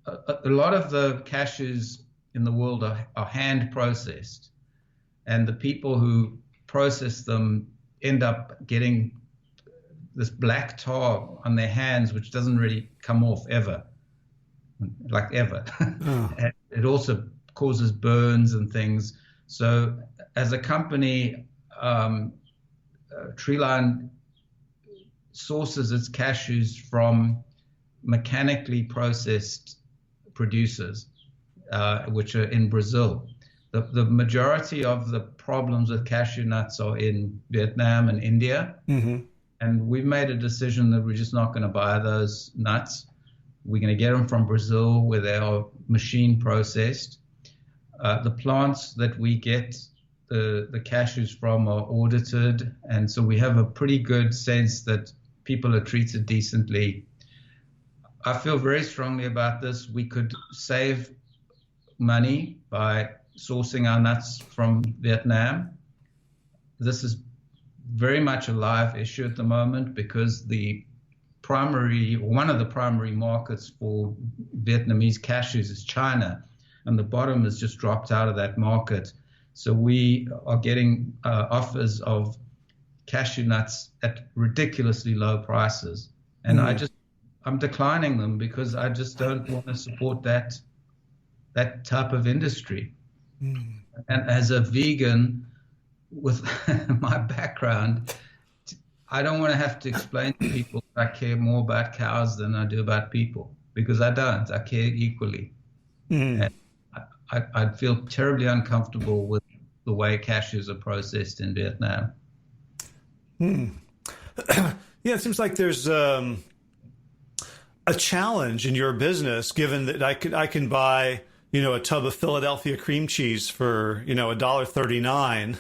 a lot of the cashews in the world are hand processed, and the people who process them end up getting this black tar on their hands, which doesn't really come off ever. Oh. And it also causes burns and things. So as a company, Treeline sources its cashews from mechanically processed producers, which are in Brazil. The majority of the problems with cashew nuts are in Vietnam and India. Mm-hmm. And we've made a decision that we're just not going to buy those nuts. We're going to get them from Brazil, where they are machine processed. The plants that we get the cashews from are audited, and so we have a pretty good sense that people are treated decently. I feel very strongly about this. We could save money by sourcing our nuts from Vietnam. This is very much a live issue at the moment, because one of the primary markets for Vietnamese cashews is China, and the bottom has just dropped out of that market. So we are getting offers of cashew nuts at ridiculously low prices, and I'm declining them, because I just don't want to support that type of industry. Mm. And as a vegan with my background, I don't want to have to explain to people that I care more about cows than I do about people, because I don't. I care equally. Mm. And I'd feel terribly uncomfortable with the way cashews are processed in Vietnam. Hmm. Yeah, it seems like there's a challenge in your business, given that I can buy, you know, a tub of Philadelphia cream cheese for, you know, $1.39.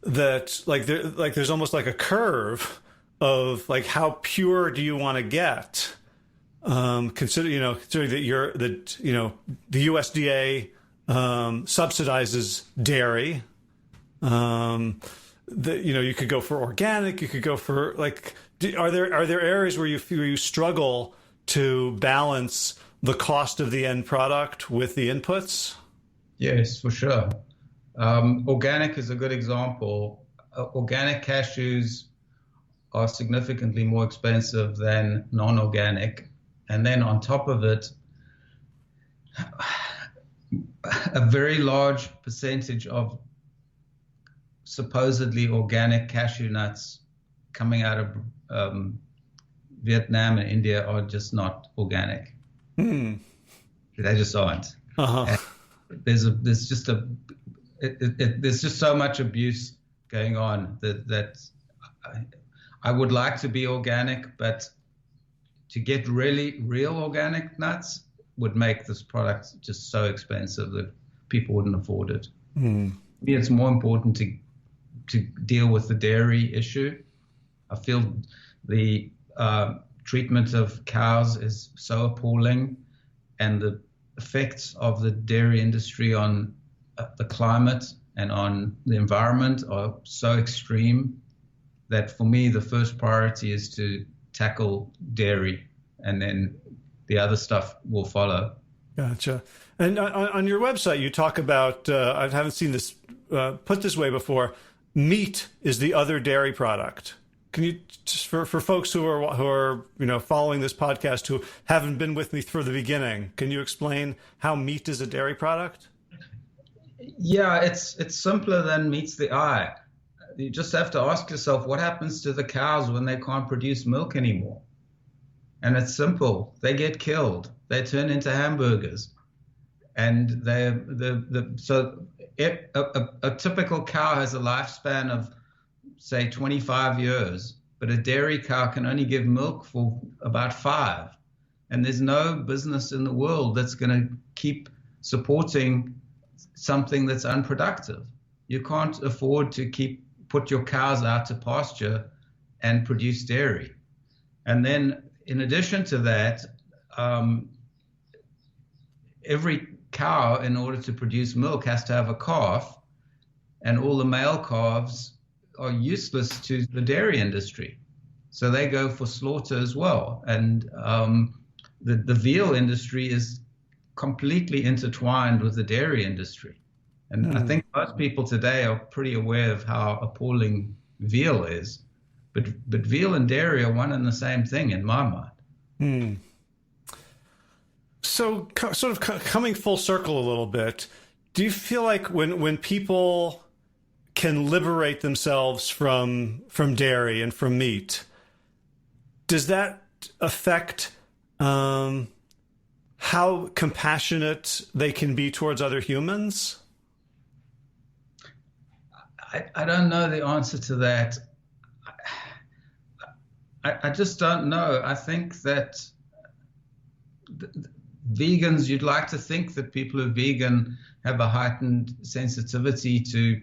That there's almost like a curve of like, how pure do you want to get? Considering that the USDA subsidizes dairy, you could go for organic, you could go for like, are there areas where you struggle to balance the cost of the end product with the inputs? Yes, for sure. Organic is a good example. Organic cashews are significantly more expensive than non-organic. And then on top of it, a very large percentage of supposedly organic cashew nuts coming out of Vietnam and India are just not organic. They just aren't. Uh-huh. There's just so much abuse going on that I would like to be organic, but to get really real organic nuts would make this product just so expensive that people wouldn't afford it. To me, it's more important to deal with the dairy issue. I feel the treatment of cows is so appalling, and the effects of the dairy industry on the climate and on the environment are so extreme that for me, the first priority is to tackle dairy, and then the other stuff will follow. Gotcha. And on your website, you talk about, I haven't seen this put this way before, meat is the other dairy product. Can you, just for folks who are following this podcast who haven't been with me for the beginning, can you explain how meat is a dairy product? Yeah, it's simpler than meets the eye. You just have to ask yourself, what happens to the cows when they can't produce milk anymore? And it's simple. They get killed. They turn into hamburgers. And so a typical cow has a lifespan of, say, 25 years, but a dairy cow can only give milk for about 5. And there's no business in the world that's going to keep supporting something that's unproductive. You can't afford to put your cows out to pasture and produce dairy. And then in addition to that, every cow, in order to produce milk, has to have a calf, and all the male calves are useless to the dairy industry. So they go for slaughter as well. And the veal industry is completely intertwined with the dairy industry. And I think most people today are pretty aware of how appalling veal is. But veal and dairy are one and the same thing in my mind. So sort of coming full circle a little bit, do you feel like when people can liberate themselves from dairy and from meat, does that affect how compassionate they can be towards other humans? I don't know the answer to that. I just don't know. I think that vegans, you'd like to think that people who are vegan have a heightened sensitivity to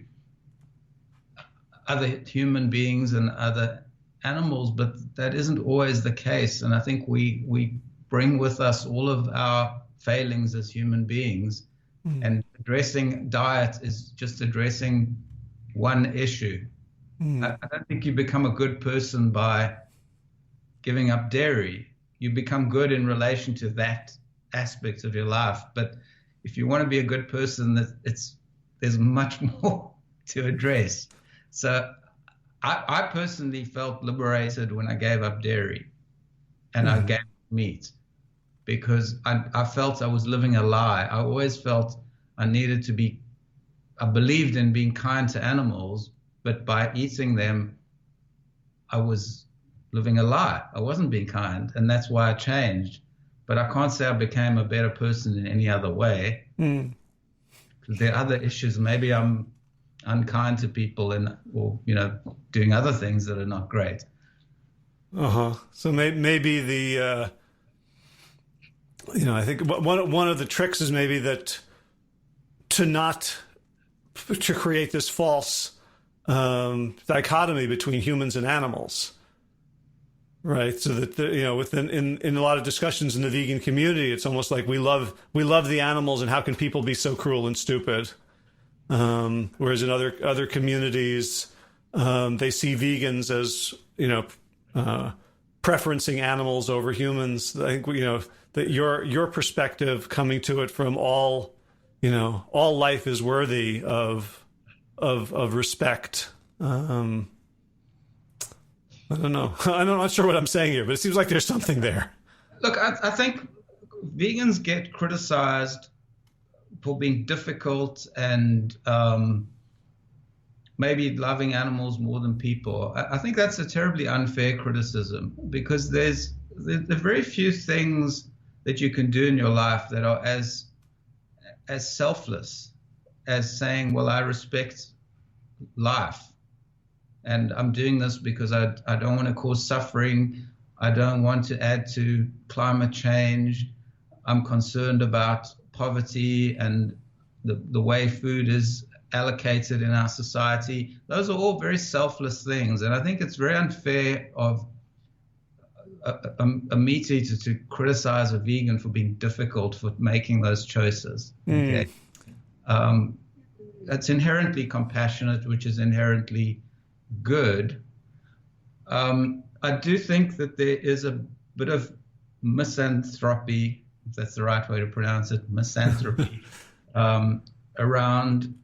other human beings and other animals, but that isn't always the case. And I think we bring with us all of our failings as human beings, and addressing diet is just addressing one issue. I don't think you become a good person by giving up dairy. You become good in relation to that aspect of your life. But if you want to be a good person, there's much more to address. So I personally felt liberated when I gave up dairy and I gave up meat, because I felt I was living a lie. I always felt I believed in being kind to animals, but by eating them, I was living a lie. I wasn't being kind, and that's why I changed. But I can't say I became a better person in any other way. Because there are other issues. Maybe I'm unkind to people or doing other things that are not great. So maybe the I think one of the tricks is maybe that to create this false dichotomy between humans and animals, right? So that in a lot of discussions in the vegan community, it's almost like we love the animals, and how can people be so cruel and stupid? Whereas in other communities, They see vegans as, preferencing animals over humans. I think, that your perspective coming to it from all life is worthy of respect. I don't know. I'm not sure what I'm saying here, but it seems like there's something there. Look, I think vegans get criticized for being difficult and maybe loving animals more than people. I think that's a terribly unfair criticism, because there's very few things that you can do in your life that are as selfless as saying, well, I respect life, and I'm doing this because I don't want to cause suffering. I don't want to add to climate change. I'm concerned about poverty and the way food is allocated in our society. Those are all very selfless things, and I think it's very unfair of a meat eater to criticize a vegan for being difficult for making those choices. Okay? That's inherently compassionate, which is inherently good. I do think that there is a bit of misanthropy, if that's the right way to pronounce it, misanthropy, around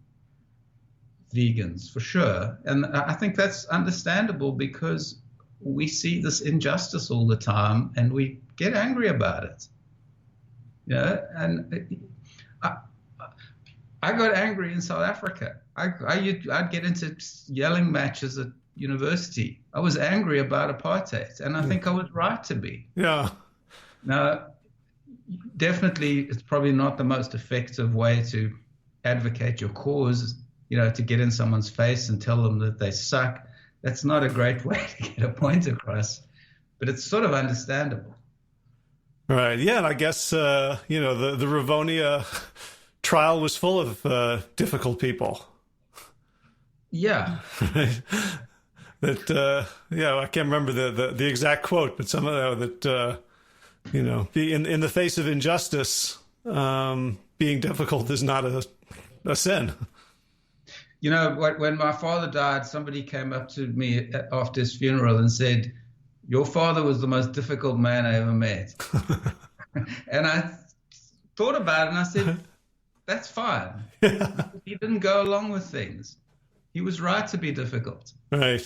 vegans, for sure. And I think that's understandable, because we see this injustice all the time and we get angry about it. And I got angry in South Africa. I'd get into yelling matches at university. I was angry about apartheid, and I think I was right to be. Yeah. Now, definitely, it's probably not the most effective way to advocate your cause, to get in someone's face and tell them that they suck. That's not a great way to get a point across, but it's sort of understandable. Right. Yeah. And I guess, the Rivonia trial was full of difficult people. Yeah. That, I can't remember the exact quote, but some of that, in the face of injustice, being difficult is not a sin. When my father died, somebody came up to me after his funeral and said, "Your father was the most difficult man I ever met." And I thought about it and I said, that's fine. Yeah. He didn't go along with things. He was right to be difficult. Right.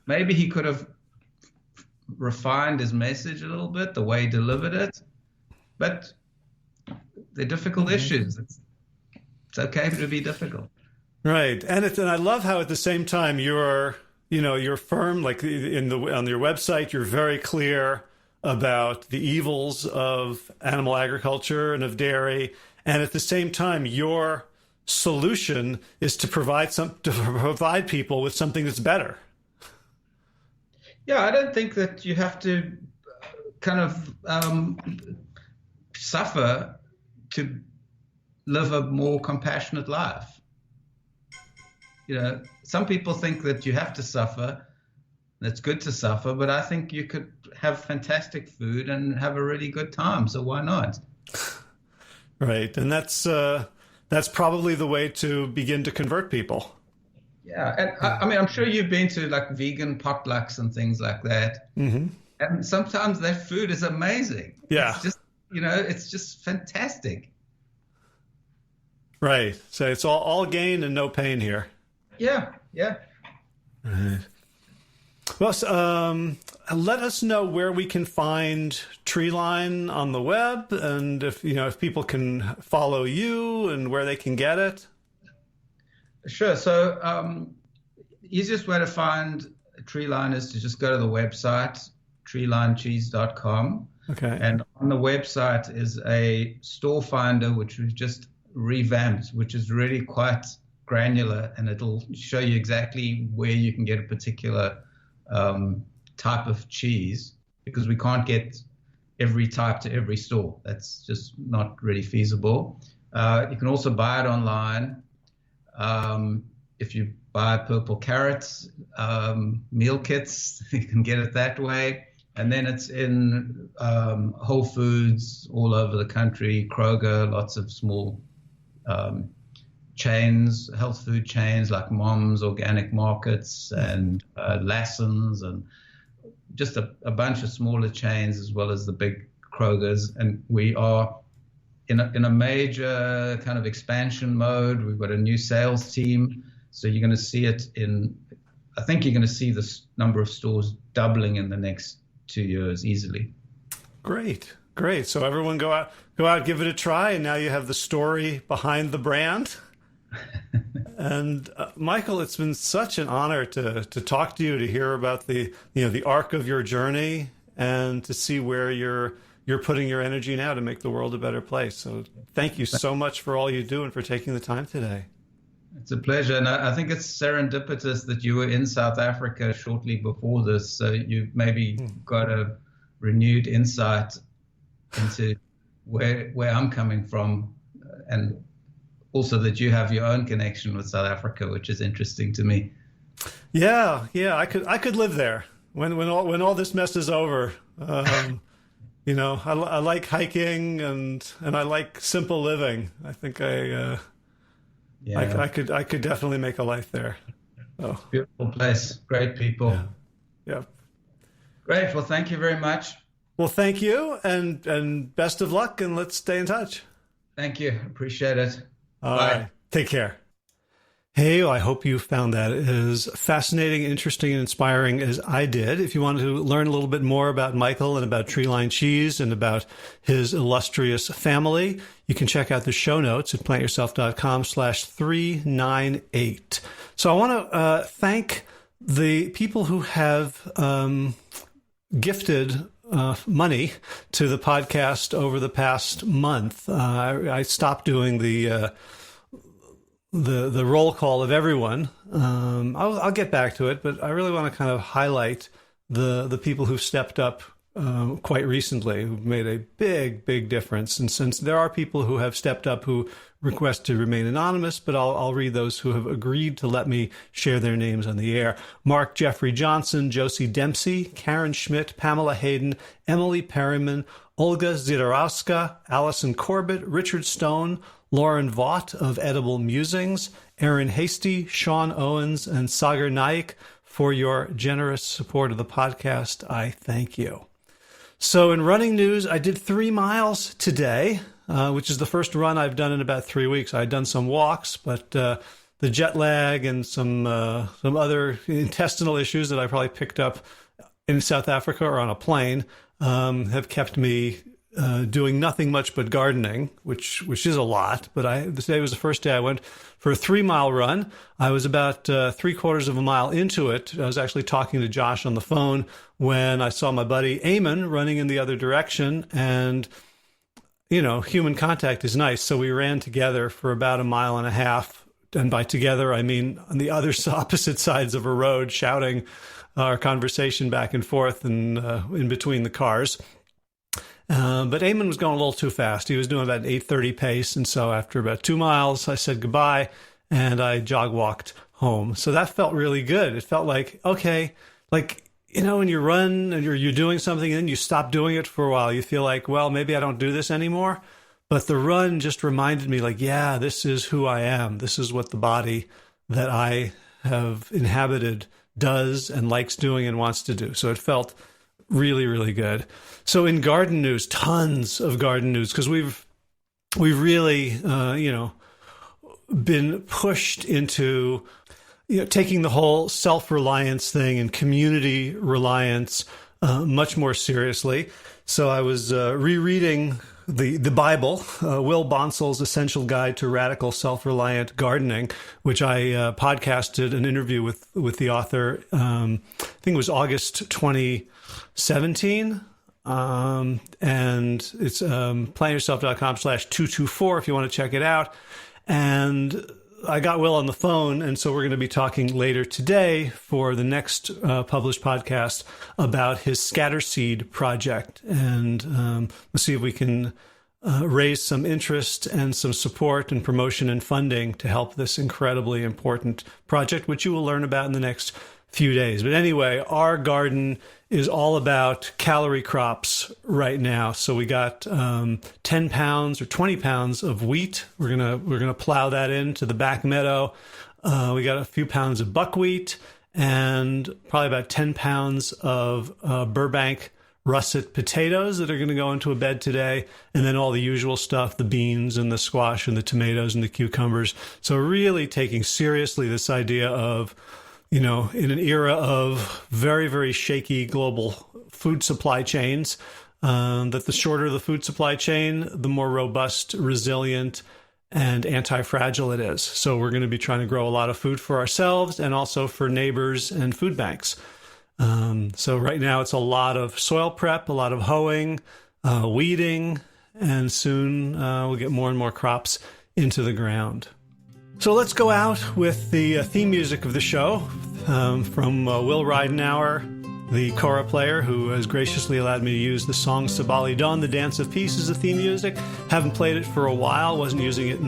Maybe he could have refined his message a little bit, the way he delivered it, but they're difficult issues. It's okay to be difficult. Right. And I love how at the same time you're firm, like on your website, you're very clear about the evils of animal agriculture and of dairy. And at the same time, your solution is to provide people with something that's better. Yeah, I don't think that you have to kind of suffer to live a more compassionate life. Some people think that you have to suffer. It's good to suffer, but I think you could have fantastic food and have a really good time. So why not? Right, and that's probably the way to begin to convert people. Yeah, and I mean, I'm sure you've been to like vegan potlucks and things like that, and sometimes that food is amazing. Yeah, it's just it's just fantastic. Right. So it's all gain and no pain here. Yeah. Right. Well, let us know where we can find Treeline on the web, and if people can follow you and where they can get it. Sure. So easiest way to find Treeline is to just go to the website, treelinecheese.com. Okay. And on the website is a store finder, which we've just revamped, which is really quite granular, and it'll show you exactly where you can get a particular type of cheese, because we can't get every type to every store. That's just not really feasible. You can also buy it online. If you buy purple carrots, meal kits, you can get it that way. And then it's in Whole Foods all over the country, Kroger, lots of small chains, health food chains like Mom's Organic Markets and Lassen's, and just a bunch of smaller chains as well as the big Kroger's. And we are in a major kind of expansion mode. We've got a new sales team. So you're going to see I think you're going to see the number of stores doubling in the next 2 years easily. Great. So everyone go out, give it a try. And now you have the story behind the brand. And Michael, it's been such an honor to talk to you, to hear about the arc of your journey, and to see where you're putting your energy now to make the world a better place. So thank you so much for all you do and for taking the time today. It's a pleasure. And I think it's serendipitous that you were in South Africa shortly before this. So you've maybe got a renewed insight into where I'm coming from, and also that you have your own connection with South Africa, which is interesting to me. Yeah, I could live there when all this mess is over. I like hiking and I like simple living. I think I could definitely make a life there. Oh. Beautiful place, great people. Yeah. Great. Well, thank you very much. Well, thank you, and best of luck, and let's stay in touch. Thank you. Appreciate it. All Bye. right. Take care. Hey, I hope you found that as fascinating, interesting, and inspiring as I did. If you want to learn a little bit more about Michael and about Treeline Cheese and about his illustrious family, you can check out the show notes at plantyourself.com/398. So I want to thank the people who have gifted money to the podcast over the past month. I stopped doing the roll call of everyone. I'll get back to it, but I really want to kind of highlight the people who've stepped up quite recently, who've made a big difference. And since there are people who have stepped up who request to remain anonymous, but I'll read those who have agreed to let me share their names on the air. Mark Jeffrey Johnson, Josie Dempsey, Karen Schmidt, Pamela Hayden, Emily Perryman, Olga Zidorowska, Allison Corbett, Richard Stone, Lauren Vaught of Edible Musings, Aaron Hasty, Sean Owens, and Sagar Naik for your generous support of the podcast. I thank you. So in running news, I did 3 miles today, which is the first run I've done in about 3 weeks. I'd done some walks, but the jet lag and some other intestinal issues that I probably picked up in South Africa or on a plane have kept me doing nothing much but gardening, which is a lot. But today was the first day I went for a 3-mile run. I was about 3/4 of a mile into it. I was actually talking to Josh on the phone when I saw my buddy Eamon running in the other direction. And, human contact is nice. So we ran together for about 1.5 miles. And by together, I mean on the other opposite sides of a road, shouting our conversation back and forth and in between the cars. But Eamon was going a little too fast. He was doing about an 8:30 pace. And so after about 2 miles, I said goodbye and I jog walked home. So that felt really good. It felt like, okay, when you run and you're doing something and then you stop doing it for a while, you feel like, well, maybe I don't do this anymore. But the run just reminded me this is who I am. This is what the body that I have inhabited does and likes doing and wants to do. So it felt really, really good. So in garden news, tons of garden news, because we've really, been pushed into, taking the whole self-reliance thing and community reliance much more seriously. So I was rereading the Bible, Will Bonsel's Essential Guide to Radical Self-Reliant Gardening, which I podcasted an interview with the author, I think it was August 2017. And it's plantyourself.com/224 if you want to check it out. And I got Will on the phone, and so we're going to be talking later today for the next published podcast about his scatter seed project. And we'll see if we can raise some interest and some support and promotion and funding to help this incredibly important project, which you will learn about in the next few days. But anyway, our garden is all about calorie crops right now. So we got 10 pounds or 20 pounds of wheat. We're gonna plow that into the back meadow. We got a few pounds of buckwheat and probably about 10 pounds of Burbank russet potatoes that are going to go into a bed today, and then all the usual stuff, the beans and the squash and the tomatoes and the cucumbers. So really taking seriously this idea of, in an era of very, very shaky global food supply chains, that the shorter the food supply chain, the more robust, resilient, and anti-fragile it is. So we're going to be trying to grow a lot of food for ourselves and also for neighbors and food banks. So right now it's a lot of soil prep, a lot of hoeing, weeding, and soon we'll get more and more crops into the ground. So let's go out with the theme music of the show from Will Ridenauer, the kora player, who has graciously allowed me to use the song Sabali Dawn, the Dance of Peace, as the theme music. Haven't played it for a while, wasn't using it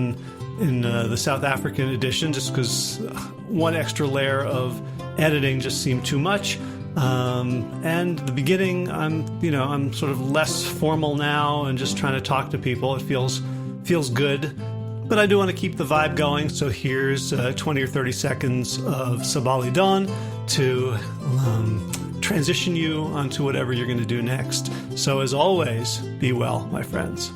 in the South African edition just because one extra layer of editing just seemed too much. And the beginning, I'm sort of less formal now and just trying to talk to people. It feels good, but I do want to keep the vibe going. So here's 20 or 30 seconds of Sabali Dawn to transition you onto whatever you're going to do next. So as always, be well, my friends.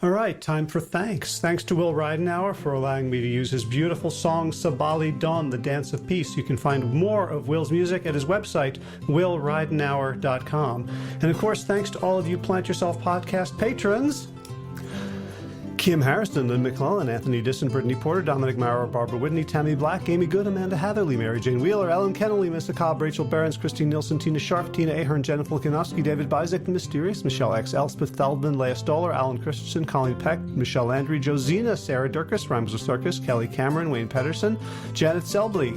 All right, time for thanks. Thanks to Will Ridenauer for allowing me to use his beautiful song, Sabali Dawn, the Dance of Peace. You can find more of Will's music at his website, willridenauer.com. And of course, thanks to all of you Plant Yourself podcast patrons. Kim Harrison, Lynn McClellan, Anthony Disson, Brittany Porter, Dominic Maurer, Barbara Whitney, Tammy Black, Amy Good, Amanda Hatherley, Mary Jane Wheeler, Ellen Kennelly, Mr. Cobb, Rachel Behrens, Christine Nielsen, Tina Sharp, Tina Ahern, Jennifer Kanowski, David Bizek, The Mysterious, Michelle X. Elspeth Feldman, Leah Stoller, Alan Christensen, Colleen Peck, Michelle Landry, Josina, Sarah Durkis, Rhymes with Circus, Kelly Cameron, Wayne Pedersen, Janet Selby.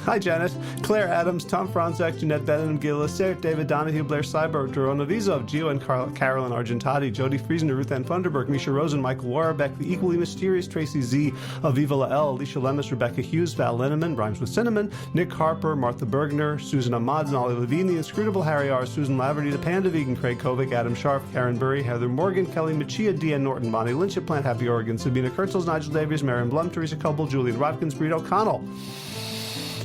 Hi, Janet. Claire Adams, Tom Franzak, Jeanette Benham, Gil Lissert, David Donahue, Blair Cyber, Dorona Vizov, Gio and Carolyn Argentati, Jody Friesen, Ruth Ann Funderburg, Misha Rosen, Michael Warbeck, The Equally Mysterious, Tracy Z, Aviva Lael, Alicia Lemus, Rebecca Hughes, Val Linneman, Rhymes with Cinnamon, Nick Harper, Martha Bergner, Susan Ahmad, Nolly Levine, The Inscrutable Harry R., Susan Laverty, The Panda Vegan, Craig Kovic, Adam Sharp, Karen Burry, Heather Morgan, Kelly Machia, Deanne Norton, Bonnie Lynch at Plant Happy Oregon, Sabina Kurtzels, Nigel Davies, Marion Blum, Teresa Coble, Julian Watkins, Breed O'Connell,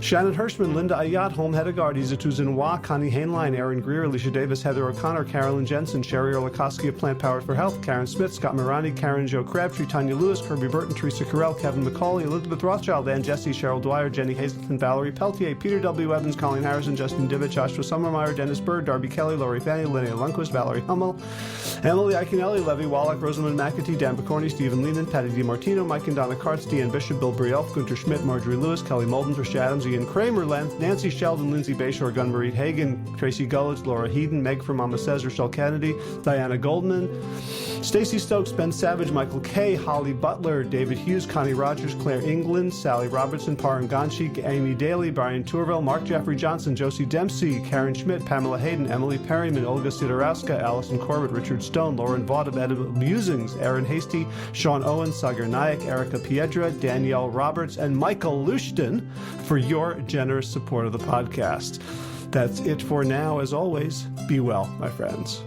Shannon Hirschman, Linda Ayat, Holm Hedegaard, Izatu Zinwa, Connie Hainline, Aaron Greer, Alicia Davis, Heather O'Connor, Carolyn Jensen, Sherry Orlikoski of Plant Powered for Health, Karen Smith, Scott Mirani, Karen Jo Crabtree, Tanya Lewis, Kirby Burton, Teresa Carell, Kevin McCauley, Elizabeth Rothschild, Ann Jesse, Cheryl Dwyer, Jenny Hazelton, Valerie Peltier, Peter W. Evans, Colleen Harrison, Justin Divich, Joshua Summermeyer, Dennis Bird, Darby Kelly, Lori Fanny, Linnea Lundquist, Valerie Hummel, Emily Iaconelli, Levy Wallach, Rosamund McAtee, Dan Picorni, Stephen Lehman, Patty DiMartino, Mike and Donna Kartz, Deanne Bishop, Bill Brielf, Gunter Schmidt, Marjorie Lewis, Kelly Molden, Trish Adams, Ian Kramer, Nancy Sheldon, Lindsay Bayshore, Gunmarie Hagan, Tracy Gullidge, Laura Heaton, Meg from Mama Says, Rochelle Kennedy, Diana Goldman, Stacey Stokes, Ben Savage, Michael Kay, Holly Butler, David Hughes, Connie Rogers, Claire England, Sally Robertson, Paran Ganshi, Amy Daly, Brian Tourville, Mark Jeffrey Johnson, Josie Dempsey, Karen Schmidt, Pamela Hayden, Emily Perryman, Olga Sidorowska, Allison Corbett, Richard Stone, Lauren Vaught of Edible Musings, Aaron Hasty, Sean Owen, Sagar Nayak, Erica Piedra, Danielle Roberts, and Michael Lushton for your generous support of the podcast. That's it for now. As always, be well, my friends.